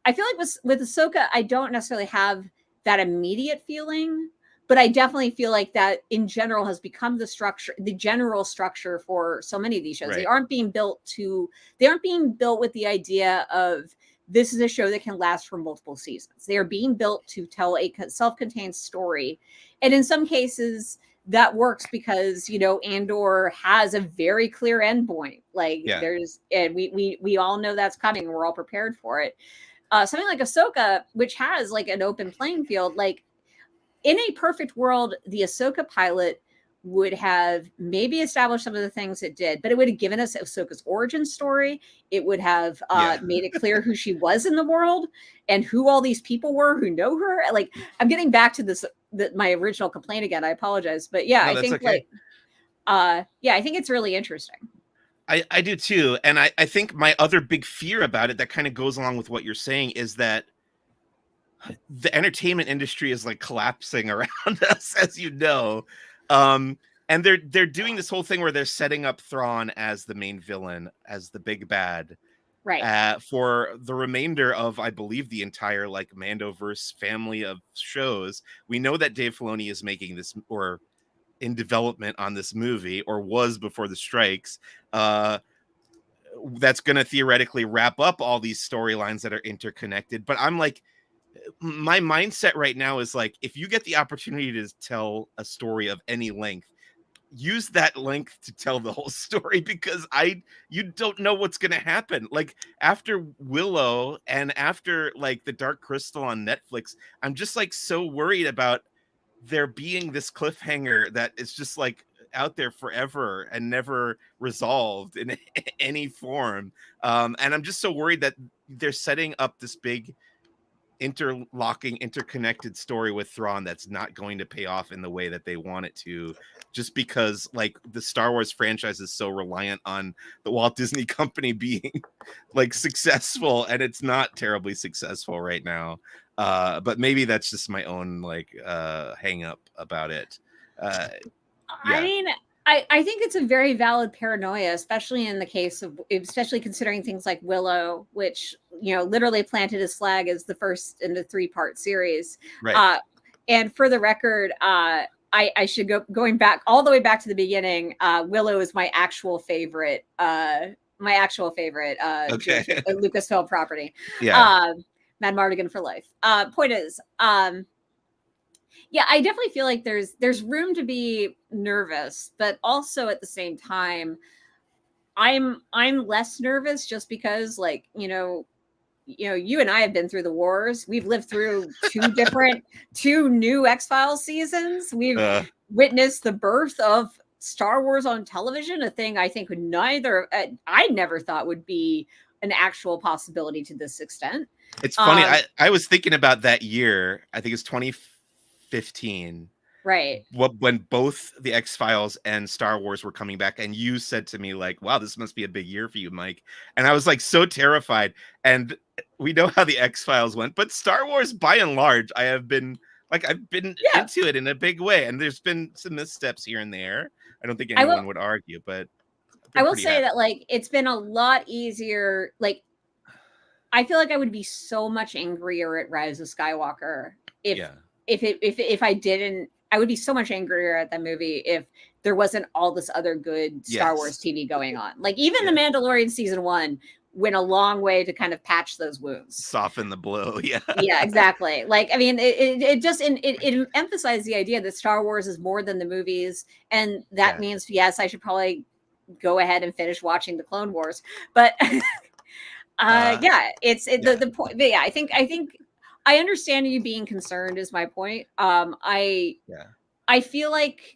I feel like with Ahsoka, I don't necessarily have that immediate feeling, but I definitely feel like that in general has become the general structure for so many of these shows. They aren't being built with the idea of, this is a show that can last for multiple seasons. They are being built to tell a self-contained story. And in some cases that works because, Andor has a very clear endpoint. And we all know that's coming and we're all prepared for it. Something like Ahsoka, which has like an open playing field, like in a perfect world, the Ahsoka pilot would have maybe established some of the things it did, but it would have given us Ahsoka's origin story. It would have made it clear who she was in the world and who all these people were who know her. Like, I'm getting back to this my original complaint again. I apologize, but yeah, No, I that's think okay. yeah, I think it's really interesting. I do too. And I think my other big fear about it that kind of goes along with what you're saying is that the entertainment industry is like collapsing around us, as you know. And they're doing this whole thing where they're setting up Thrawn as the main villain, as the big bad, Right. for the remainder of, I believe, the entire like Mandoverse family of shows. We know that Dave Filoni is making this, or in development on this movie, or was before the strikes. That's going to theoretically wrap up all these storylines that are interconnected. But I'm like, my mindset right now is like, if you get the opportunity to tell a story of any length, use that length to tell the whole story, because you don't know what's going to happen. Like after Willow and after like the Dark Crystal on Netflix, I'm just like so worried about there being this cliffhanger that is just like out there forever and never resolved in any form. And I'm just so worried that they're setting up this big interconnected story with Thrawn that's not going to pay off in the way that they want it to, just because like the Star Wars franchise is so reliant on the Walt Disney Company being like successful, and it's not terribly successful right now. But maybe that's just my own like hang up about it. I mean, I think it's a very valid paranoia, especially in the case of, especially considering things like Willow, which, you know, literally planted his flag as the first in the 3-part series. Right. And for the record, I should going back all the way back to the beginning. Willow is my actual favorite. Okay. Lucasfilm property. Yeah. Mad Mardigan for life. Point is, yeah, I definitely feel like there's room to be nervous, but also at the same time, I'm less nervous just because, like, you know, you and I have been through the wars. We've lived through two new XFiles seasons. We've witnessed the birth of Star Wars on television, a thing I think I never thought would be an actual possibility to this extent. It's funny. I was thinking about that year. I think it's 2015. Right. When both the X-Files and Star Wars were coming back, and you said to me like, wow, this must be a big year for you, Mike. And I was like so terrified. And we know how the X-Files went, but Star Wars by and large, I've been into it in a big way. And there's been some missteps here and there. I don't think anyone would argue, but I will say that like it's been a lot easier. Like I feel like I would be so much angrier at Rise of Skywalker if I didn't. I would be so much angrier at that movie if there wasn't all this other good Star Wars TV going on. Like even The Mandalorian season 1 went a long way to kind of patch those wounds, soften the blow. Yeah, exactly. Like I mean, it just it emphasized the idea that Star Wars is more than the movies, and that means yes, I should probably go ahead and finish watching the Clone Wars, but the point. But yeah, I think I understand you being concerned is my point. I feel like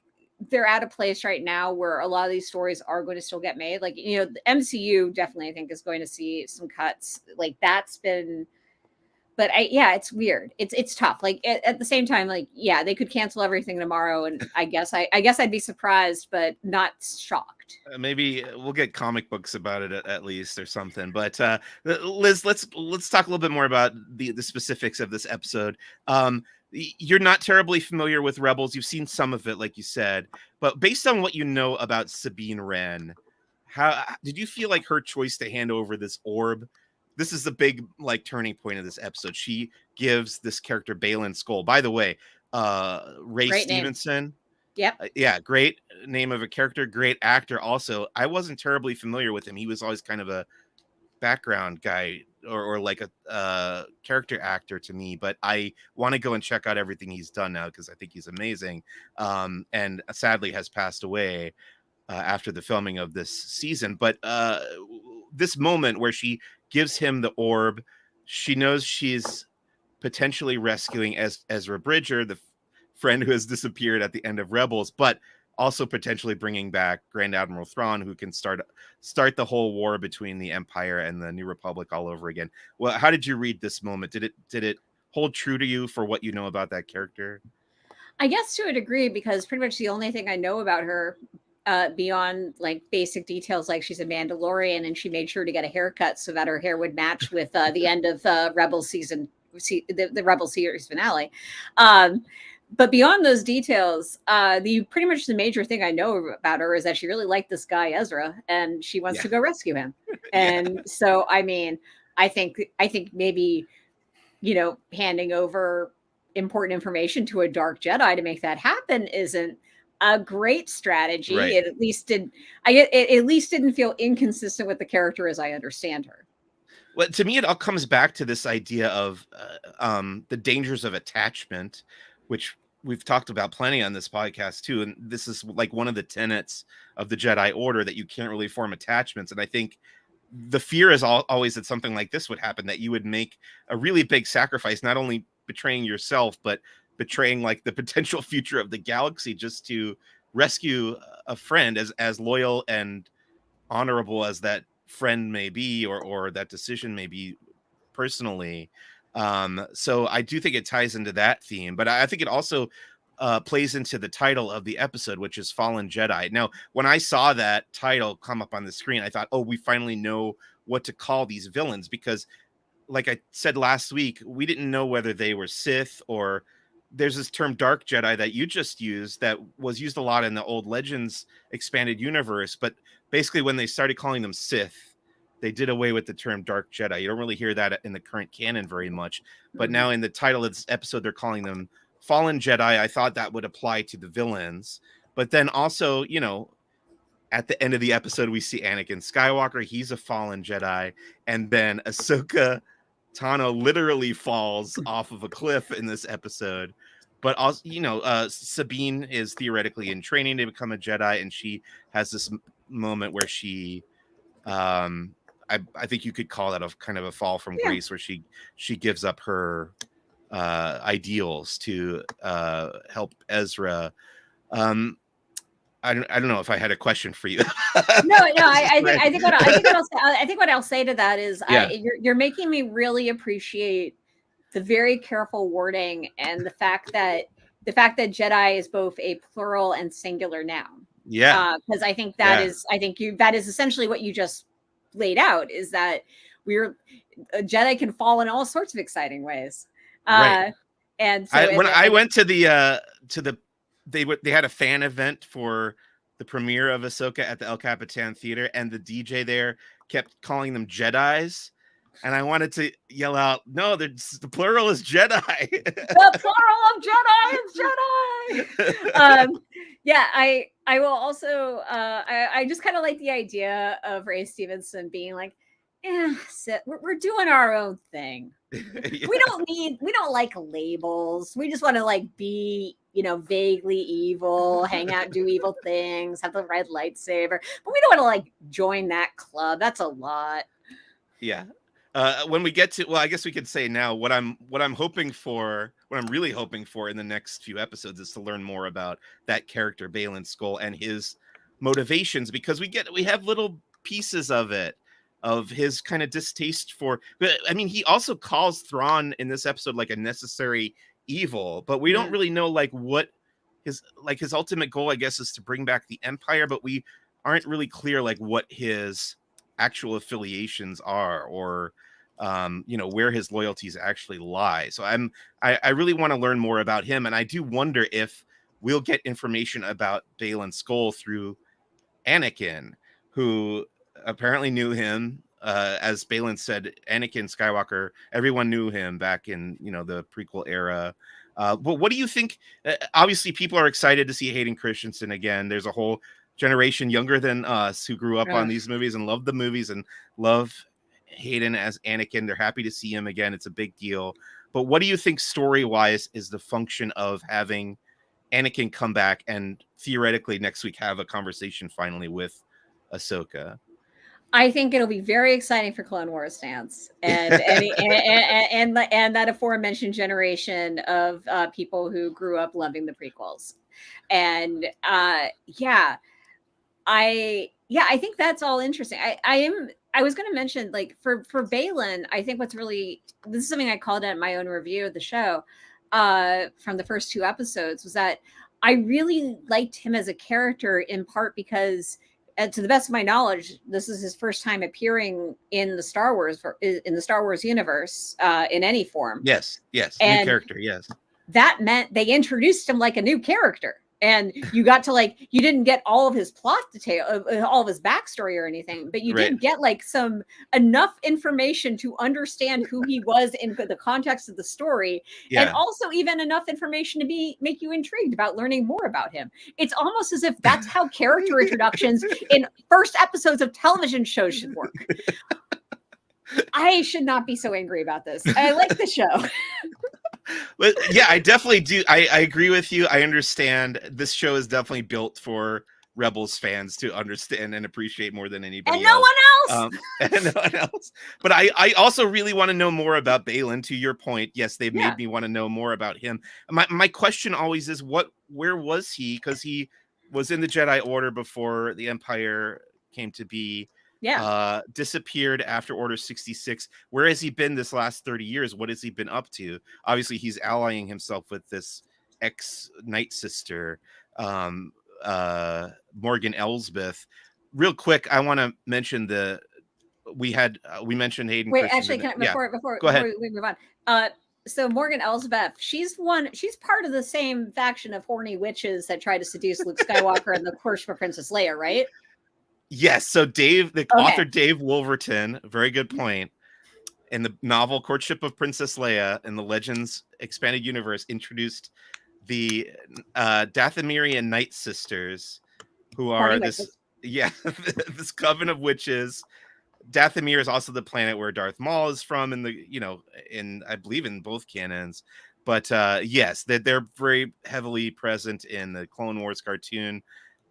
they're at a place right now where a lot of these stories are going to still get made. Like, you know, the MCU definitely I think is going to see some cuts. Like that's been, but it's weird. It's tough. Like at the same time, like, yeah, they could cancel everything tomorrow. And I guess I'd be surprised, but not shocked. Maybe we'll get comic books about it at least or something. But Liz, let's talk a little bit more about the specifics of this episode. You're not terribly familiar with Rebels. You've seen some of it, like you said, but based on what you know about Sabine Wren, how did you feel like her choice to hand over this orb? This is the big like turning point of this episode. She gives this character Baylan Skoll. By the way, Ray Great Stevenson. Name. Yep. Yeah, great name of a character, great actor. Also, I wasn't terribly familiar with him. He was always kind of a background guy or like a character actor to me, but I want to go and check out everything he's done now because I think he's amazing. And sadly has passed away after the filming of this season. But this moment where she gives him the orb, she knows she's potentially rescuing Ezra Bridger, the friend who has disappeared at the end of Rebels, but also potentially bringing back Grand Admiral Thrawn, who can start the whole war between the Empire and the New Republic all over again. Well, how did you read this moment? Did it hold true to you for what you know about that character? I guess to a degree, because pretty much the only thing I know about her beyond like basic details, like she's a Mandalorian and she made sure to get a haircut so that her hair would match with the end of Rebel season, the Rebel series finale. But beyond those details, the pretty much the major thing I know about her is that she really liked this guy Ezra, and she wants to go rescue him. And so, I mean, I think maybe, you know, handing over important information to a dark Jedi to make that happen isn't a great strategy. Right. It at least didn't feel inconsistent with the character as I understand her. Well, to me, it all comes back to this idea of the dangers of attachment, which we've talked about plenty on this podcast too. And this is like one of the tenets of the Jedi Order, that you can't really form attachments. And I think the fear is always that something like this would happen, that you would make a really big sacrifice, not only betraying yourself, but betraying like the potential future of the galaxy just to rescue a friend, as loyal and honorable as that friend may be, or that decision may be personally. So I do think it ties into that theme, but I think it also plays into the title of the episode, which is Fallen Jedi. Now, when I saw that title come up on the screen, I thought, oh, we finally know what to call these villains, because like I said last week, we didn't know whether they were Sith, or there's this term Dark Jedi that you just used that was used a lot in the old Legends expanded universe. But basically when they started calling them Sith, they did away with the term Dark Jedi. You don't really hear that in the current canon very much. But now in the title of this episode, they're calling them Fallen Jedi. I thought that would apply to the villains. But then also, you know, at the end of the episode, we see Anakin Skywalker. He's a fallen Jedi. And then Ahsoka Tano literally falls off of a cliff in this episode. But also, you know, Sabine is theoretically in training to become a Jedi, and she has this moment where she, I think you could call that a kind of a fall from grace, where she gives up her ideals to help Ezra. I don't know if I had a question for you. No. I think what I'll say to that is, you're making me really appreciate the very careful wording and the fact that Jedi is both a plural and singular noun. Yeah, because I think that is essentially what you just laid out, is that a Jedi can fall in all sorts of exciting ways. Right. And so when I went to they had a fan event for the premiere of Ahsoka at the El Capitan Theater, and the DJ there kept calling them Jedis, and I wanted to yell out, "No, the plural is Jedi." The plural of Jedi is Jedi. I will also. I just kind of like the idea of Ray Stevenson being like, we're doing our own thing. We don't like labels. We just want to like be, you know, vaguely evil, hang out, do evil things, have the red lightsaber, but we don't want to like join that club. That's a lot. Yeah. When we get to, well, I guess we could say now what I'm really hoping for in the next few episodes is to learn more about that character, Baylan Skoll, and his motivations, because we have little pieces of it, of his kind of distaste for, but I mean, he also calls Thrawn in this episode like a necessary evil, but we don't really know like what his ultimate goal, I guess, is to bring back the Empire, but we aren't really clear like what his actual affiliations are, or you know, where his loyalties actually lie. So I really want to learn more about him, and I do wonder if we'll get information about Baylan Skoll through Anakin, who apparently knew him. As Baylan said, Anakin Skywalker, everyone knew him back in, you know, the prequel era. But what do you think? Obviously, people are excited to see Hayden Christensen again. There's a whole generation younger than us who grew up on these movies and loved the movies and love Hayden as Anakin. They're happy to see him again. It's a big deal. But what do you think story-wise is the function of having Anakin come back and theoretically next week have a conversation finally with Ahsoka? I think it'll be very exciting for Clone Wars fans and that aforementioned generation of people who grew up loving the prequels. And I think that's all interesting. I was going to mention, like, for Baylan, I think this is something I called out in my own review of the show. from the first 2 episodes was that I really liked him as a character, in part because, to the best of my knowledge, this is his first time appearing in the Star Wars universe in any form. Yes, new character. Yes, that meant they introduced him like a new character, and you got to you didn't get all of his plot detail, all of his backstory or anything, but you did get some enough information to understand who he was in the context of the story, and also even enough information to make you intrigued about learning more about him. It's almost as if that's how character introductions in first episodes of television shows should work. I should not be so angry about this. I like the show. But yeah, I definitely do. I agree with you. I understand this show is definitely built for Rebels fans to understand and appreciate more than anybody and else. And no one else. But I also really want to know more about Baylan. To your point, yes, they've made me want to know more about him. My question always is, where was he? Because he was in the Jedi Order before the Empire came to be. Disappeared after Order 66. Where has he been this last 30 years? What has he been up to? Obviously, he's allying himself with this ex-Night Sister, Morgan Elsbeth. Real quick, I want to mention we mentioned Hayden. Wait, actually, before we move on. So Morgan Elsbeth, she's part of the same faction of horny witches that tried to seduce Luke Skywalker in the Quest for Princess Leia, right? Yes, so author Dave Wolverton, very good point, in the novel Courtship of Princess Leia in the Legends Expanded Universe, introduced the Dathomirian Night Sisters, who are this coven of witches. Dathomir is also the planet where Darth Maul is from, in I believe in both canons. But yes, they're very heavily present in the Clone Wars cartoon,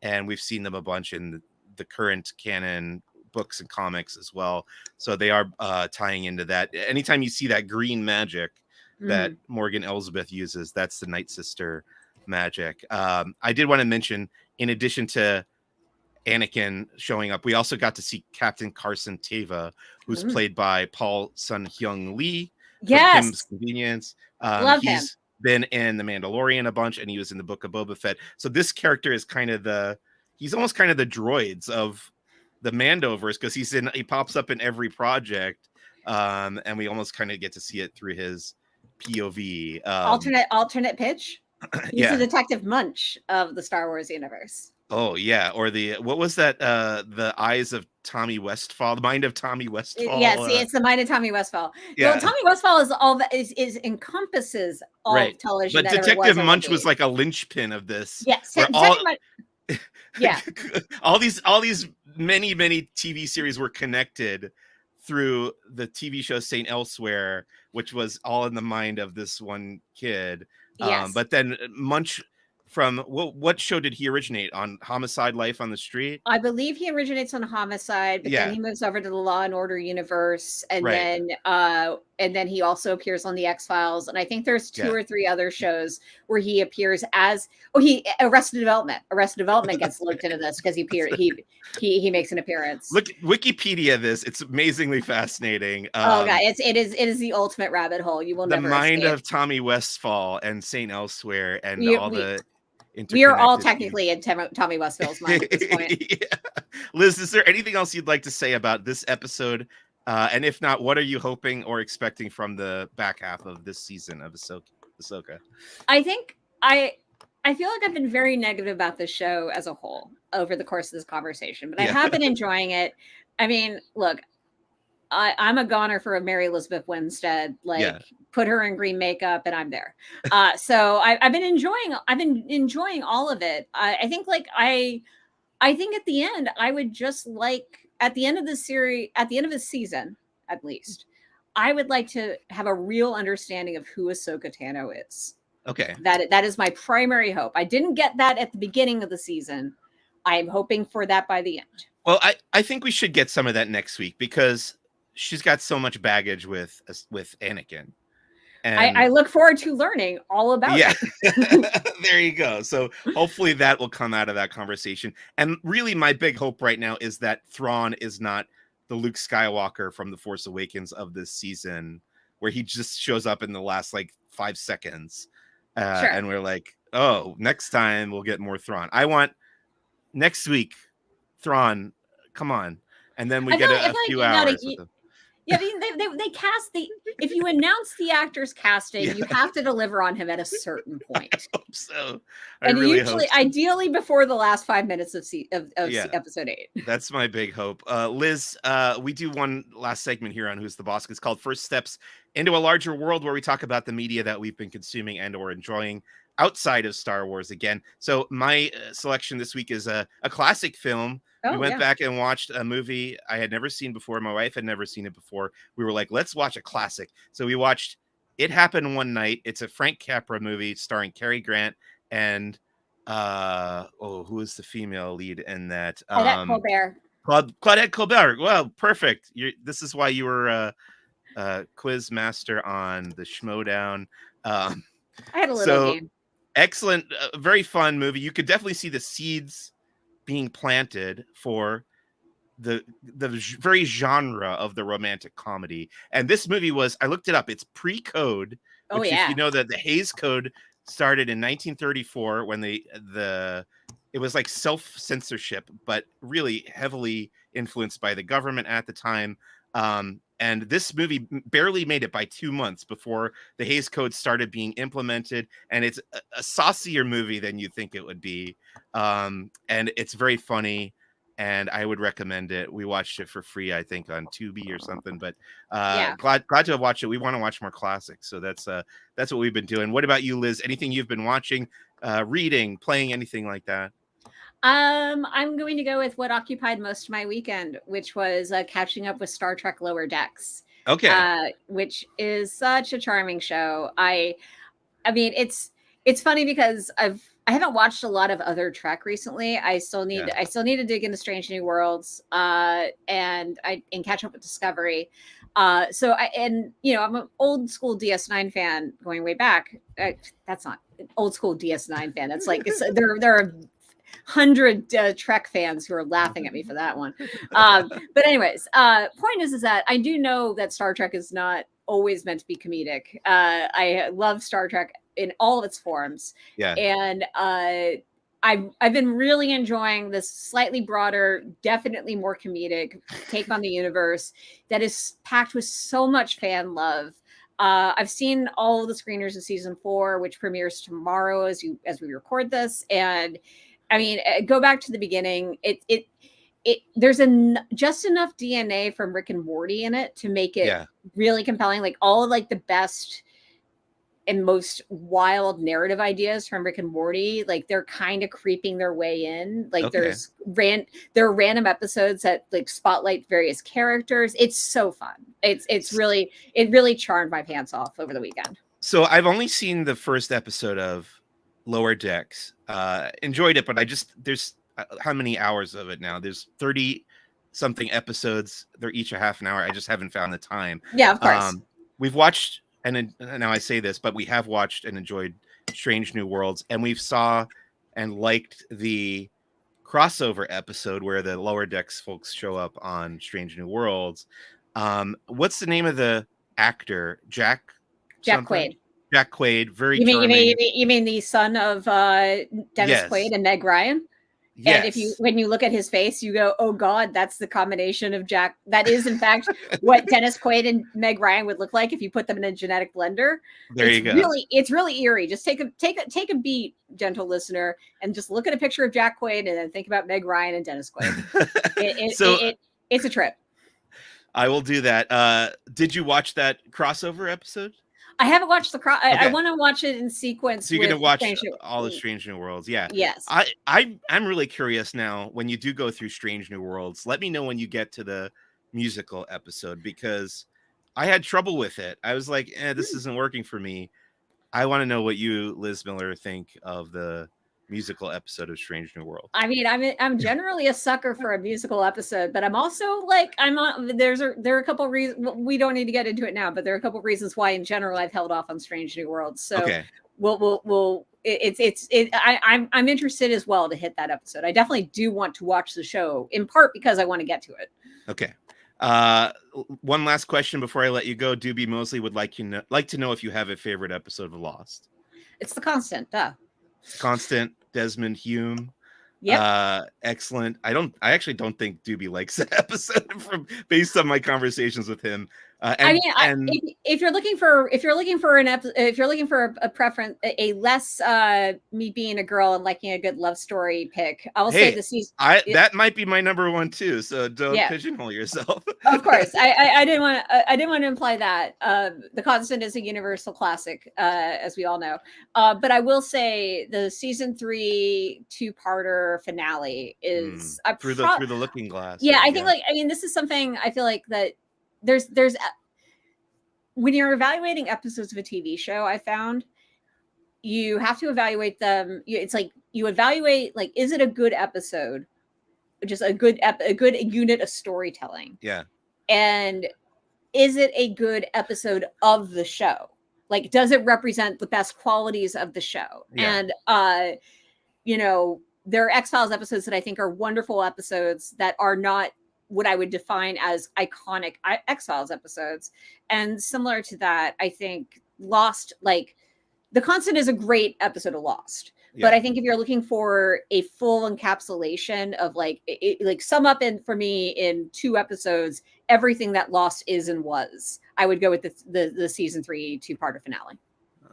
and we've seen them a bunch in the current canon books and comics as well. So they are tying into that. Anytime you see that green magic that Morgan Elsbeth uses, that's the Night Sister magic. I did want to mention, in addition to Anakin showing up, we also got to see Captain Carson Teva, who's played by Paul Sun-Hyung Lee. Yes. Kim's Convenience. Love him. He's been in The Mandalorian a bunch, and he was in the Book of Boba Fett. So this character is kind of he's almost kind of the droids of the Mandoverse, because he pops up in every project, and we almost kind of get to see it through his POV. Alternate pitch. He's the Detective Munch of the Star Wars universe. Oh yeah, or what was that? The eyes of Tommy Westfall, the mind of Tommy Westfall. Yes, it's the mind of Tommy Westfall. Yeah, Tommy Westfall is all that is encompasses all of television. But Detective Munch was like a linchpin of this. Yes, all these many TV series were connected through the TV show Saint Elsewhere, which was all in the mind of this one kid. Yes. But then Munch, from what show did he originate on? Homicide: Life on the Street? I believe he originates on Homicide, but then he moves over to the Law and Order universe, and then he also appears on the XFiles, and I think there's 2 or 3 other shows where he appears as Arrested Development. Arrested Development gets looked into this because he makes an appearance. Look, Wikipedia this; it's amazingly fascinating. God, it is the ultimate rabbit hole. You will never escape. The mind of Tommy Westfall and Saint Elsewhere, and we are all technically in Tommy Westfall's mind at this point. Liz, is there anything else you'd like to say about this episode? And if not, what are you hoping or expecting from the back half of this season of Ahsoka? I think I feel like I've been very negative about this show as a whole over the course of this conversation, but I have been enjoying it. I mean, look, I'm a goner for a Mary Elizabeth Winstead. Put her in green makeup, and I'm there. So I've been enjoying all of it. I think at the end, I would just like, at the end of this series, at the end of this season, at least, I would like to have a real understanding of who Ahsoka Tano is. Okay. That is my primary hope. I didn't get that at the beginning of the season. I'm hoping for that by the end. Well, I think we should get some of that next week, because she's got so much baggage with Anakin. And I look forward to learning all about it. There you go. So hopefully that will come out of that conversation. And really, my big hope right now is that Thrawn is not the Luke Skywalker from The Force Awakens of this season, where he just shows up in the last 5 seconds. Sure. And we're like, oh, next time we'll get more Thrawn. I want next week, Thrawn, come on. And then we get a few hours with them. Yeah, I mean, they cast if you announce the actor's casting, you have to deliver on him at a certain point. I hope so. And usually, ideally before the last 5 minutes of episode 8. That's my big hope. Liz, we do one last segment here on Who's the Bossk. It's called First Steps into a Larger World, where we talk about the media that we've been consuming and or enjoying outside of Star Wars again. So my selection this week is a classic film. We went back and watched a movie I had never seen before. My wife had never seen it before. We were like, let's watch a classic. So we watched It Happened One Night. It's a Frank Capra movie starring Cary Grant and who is the female lead in that? Claudette Colbert. Claudette Colbert. Well, perfect. This is why you were quiz master on the Schmodown. I had a little game. Excellent, very fun movie. You could definitely see the seeds being planted for the very genre of the romantic comedy. And this movie was, I looked it up, it's pre-code. If you know that the Hays Code started in 1934 when it was like self-censorship, but really heavily influenced by the government at the time. And this movie barely made it by 2 months before the Hays Code started being implemented. And it's a saucier movie than you think it would be. And it's very funny. And I would recommend it. We watched it for free, I think, on Tubi or something. But glad to have watched it. We want to watch more classics. So that's what we've been doing. What about you, Liz? Anything you've been watching, reading, playing, anything like that? I'm going to go with what occupied most of my weekend, which was catching up with Star Trek Lower Decks. Okay. Which is such a charming show. I mean, it's funny because I haven't watched a lot of other Trek recently. I still need to dig into Strange New Worlds and catch up with Discovery. I'm an old school DS9 fan going way back. That's not an old school DS9 fan. It's like there are 100 Trek fans who are laughing at me for that one. But anyways, point is that I do know that Star Trek is not always meant to be comedic. I love Star Trek in all of its forms. Yeah. And I've been really enjoying this slightly broader, definitely more comedic take on the universe that is packed with so much fan love. I've seen all of the screeners of season 4, which premieres tomorrow as we record this. And I mean, go back to the beginning. There's just enough DNA from Rick and Morty in it to make it really compelling. Like all of the best and most wild narrative ideas from Rick and Morty, like they're kind of creeping their way in. Like there are random episodes that spotlight various characters. It's so fun. It really charmed my pants off over the weekend. So I've only seen the first episode of Lower Decks. Enjoyed it, but there's how many hours of it now? There's 30 something episodes. They're each a half an hour. I just haven't found the time. Yeah, of course. We've watched, and now I say this, but we have watched and enjoyed Strange New Worlds, and we've saw and liked the crossover episode where the Lower Decks folks show up on Strange New Worlds. What's the name of the actor? Jack Quaid. Jack Quaid, charming. You mean the son of Dennis Quaid and Meg Ryan? Yes. And when you look at his face, you go, "Oh God, that's the combination of Jack." That is, in fact, what Dennis Quaid and Meg Ryan would look like if you put them in a genetic blender. You go. It's really eerie. Just take a beat, gentle listener, and just look at a picture of Jack Quaid and then think about Meg Ryan and Dennis Quaid. It's a trip. I will do that. Did you watch that crossover episode? I haven't watched I want to watch it in sequence. So you're going to watch all the Strange New Worlds. Yeah. Yes. I'm really curious now, when you do go through Strange New Worlds, let me know when you get to the musical episode, because I had trouble with it. I was like, this isn't working for me. I want to know what you, Liz Miller, think of the musical episode of Strange New World. I mean, I'm generally a sucker for a musical episode, but I'm also there are a couple reasons. We don't need to get into it now, but there are a couple reasons why in general I've held off on Strange New Worlds. So I'm interested as well to hit that episode. I definitely do want to watch the show, in part because I want to get to it. Okay. One last question before I let you go. Doobie Mosley would like to know if you have a favorite episode of Lost. It's the Constant. Duh. Constant, Desmond Hume. Yep. Excellent. I actually don't think Doobie likes that episode based on my conversations with him. If you're looking for a preference, a less me being a girl and liking a good love story pick, I will say the season. That might be my number one too. So don't pigeonhole yourself. Of course, I didn't want to imply that. The Constant is a universal classic, as we all know. But I will say the season 3 2-parter finale is through the Looking Glass. Yeah, I think this is something I feel like that there's when you're evaluating episodes of a TV show, I found you have to evaluate them. It's like you evaluate, like, is it a good episode? Just a good unit of storytelling. Yeah. And is it a good episode of the show? Like, does it represent the best qualities of the show? Yeah. And, there are XFiles episodes that I think are wonderful episodes that are not what I would define as iconic XFiles episodes. And similar to that, I think Lost, like, The Constant is a great episode of Lost. Yeah. But I think if you're looking for a full encapsulation of sum up for me in 2 episodes, everything that Lost is and was, I would go with the season 3 2-parter finale.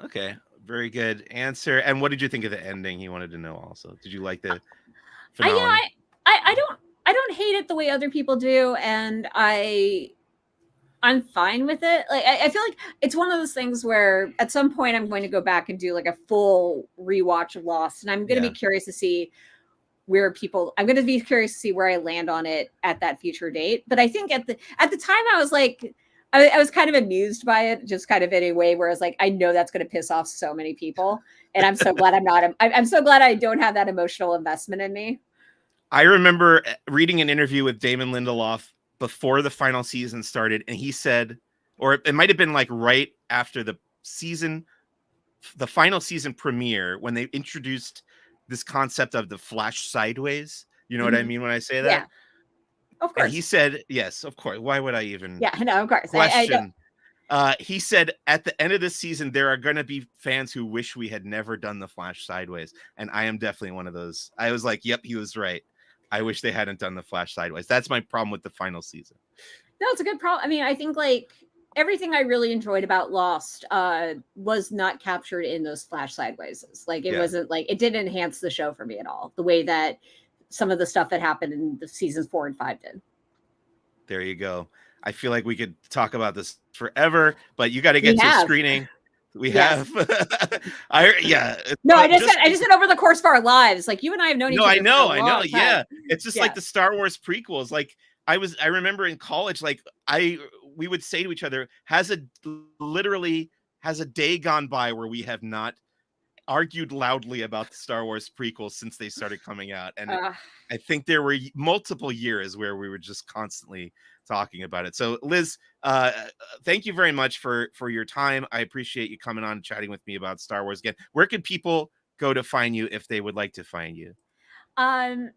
Okay. Very good answer. And what did you think of the ending? He wanted to know also. Did you like the finale? I don't hate it the way other people do, and I'm fine with it. Like, I feel like it's one of those things where at some point I'm going to go back and do like a full rewatch of Lost, and I'm going to be curious to see where I land on it at that future date. But I think at the time I was like, I was kind of amused by it, just kind of in a way where I was like, I know that's going to piss off so many people, and I'm so glad I'm so glad I don't have that emotional investment in me. I remember reading an interview with Damon Lindelof before the final season started, and he said, or it might have been like right after the final season premiere, when they introduced this concept of the flash sideways. You know what I mean when I say that? Yeah, of course. And he said, yes, of course. Why would I even? Yeah, no, of course. Question. He said at the end of the season, there are going to be fans who wish we had never done the flash sideways. And I am definitely one of those. I was like, yep, he was right. I wish they hadn't done the flash sideways. That's my problem with the final season. No, it's a good problem. I mean, I think like everything I really enjoyed about Lost was not captured in those flash sideways. Like it wasn't like, it didn't enhance the show for me at all, the way that some of the stuff that happened in the seasons 4 and 5 did. There you go. I feel like we could talk about this forever, but you got to get to a screening. We have. I just said over the course of our lives, like you and I have known each other. I know. Yeah. It's just like the Star Wars prequels. Like I remember in college, like we would say to each other, has a day gone by where we have not argued loudly about the Star Wars prequels since they started coming out? And I think there were multiple years where we were just constantly talking about it. So Liz, thank you very much for your time. I appreciate you coming on and chatting with me about Star Wars again. Where can people go to find you if they would like to find you? I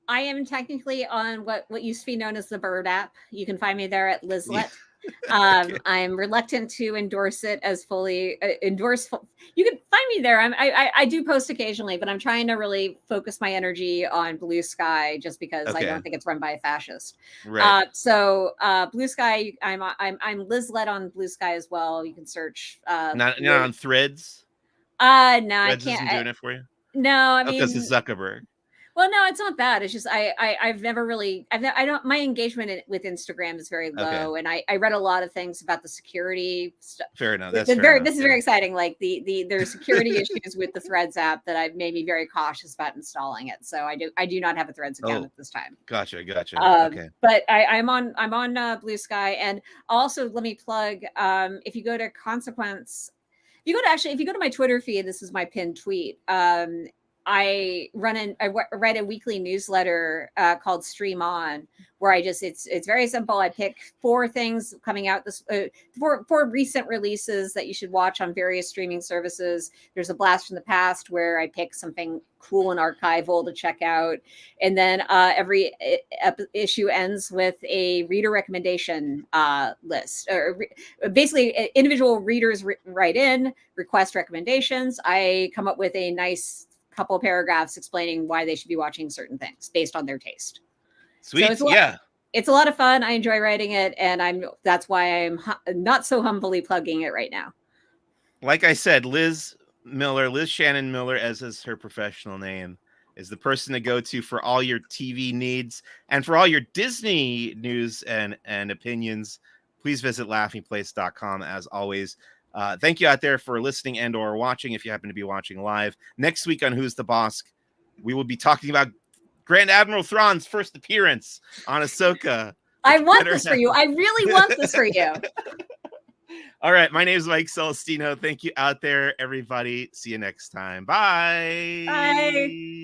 am technically on what used to be known as the Bird app. You can find me there at Lizlet. Okay. I'm reluctant to endorse it as fully endorse. You can find me there. I do post occasionally, but I'm trying to really focus my energy on Blue Sky, just because I don't think it's run by a fascist. Right. So Blue Sky, I'm Lizlet on Blue Sky as well. You can search. Not on Threads. No, Threads I can't. Isn't doing it for you. No, I mean, because it's Zuckerberg. Well, no, it's not that. It's just I've never really my engagement with Instagram is very low, and I read a lot of things about the security stuff. Fair enough. This is very exciting. Like there's security issues with the Threads app that I've made me very cautious about installing it. So I do not have a Threads account at this time. Gotcha. Okay. But I'm on Blue Sky, and also let me plug. If you go to Consequence, if you go to my Twitter feed, this is my pinned tweet. I write a weekly newsletter called Stream On, where it's very simple. I pick 4 things coming out four recent releases that you should watch on various streaming services. There's a Blast from the Past where I pick something cool and archival to check out, and then every issue ends with a reader recommendation list, or basically individual readers write in, request recommendations. I come up with a nice couple paragraphs explaining why they should be watching certain things based on their taste. Sweet. So it's a lot of fun. I enjoy writing it, and that's why I'm not so humbly plugging it right now. Like I said, Liz Shannon Miller, as is her professional name, is the person to go to for all your TV needs and for all your Disney news and opinions. Please visit laughingplace.com as always. Thank you out there for listening and or watching if you happen to be watching live. Next week on Who's the Bossk, we will be talking about Grand Admiral Thrawn's first appearance on Ahsoka. I want this for you. I really want this for you. All right. My name is Mike Celestino. Thank you out there, everybody. See you next time. Bye. Bye.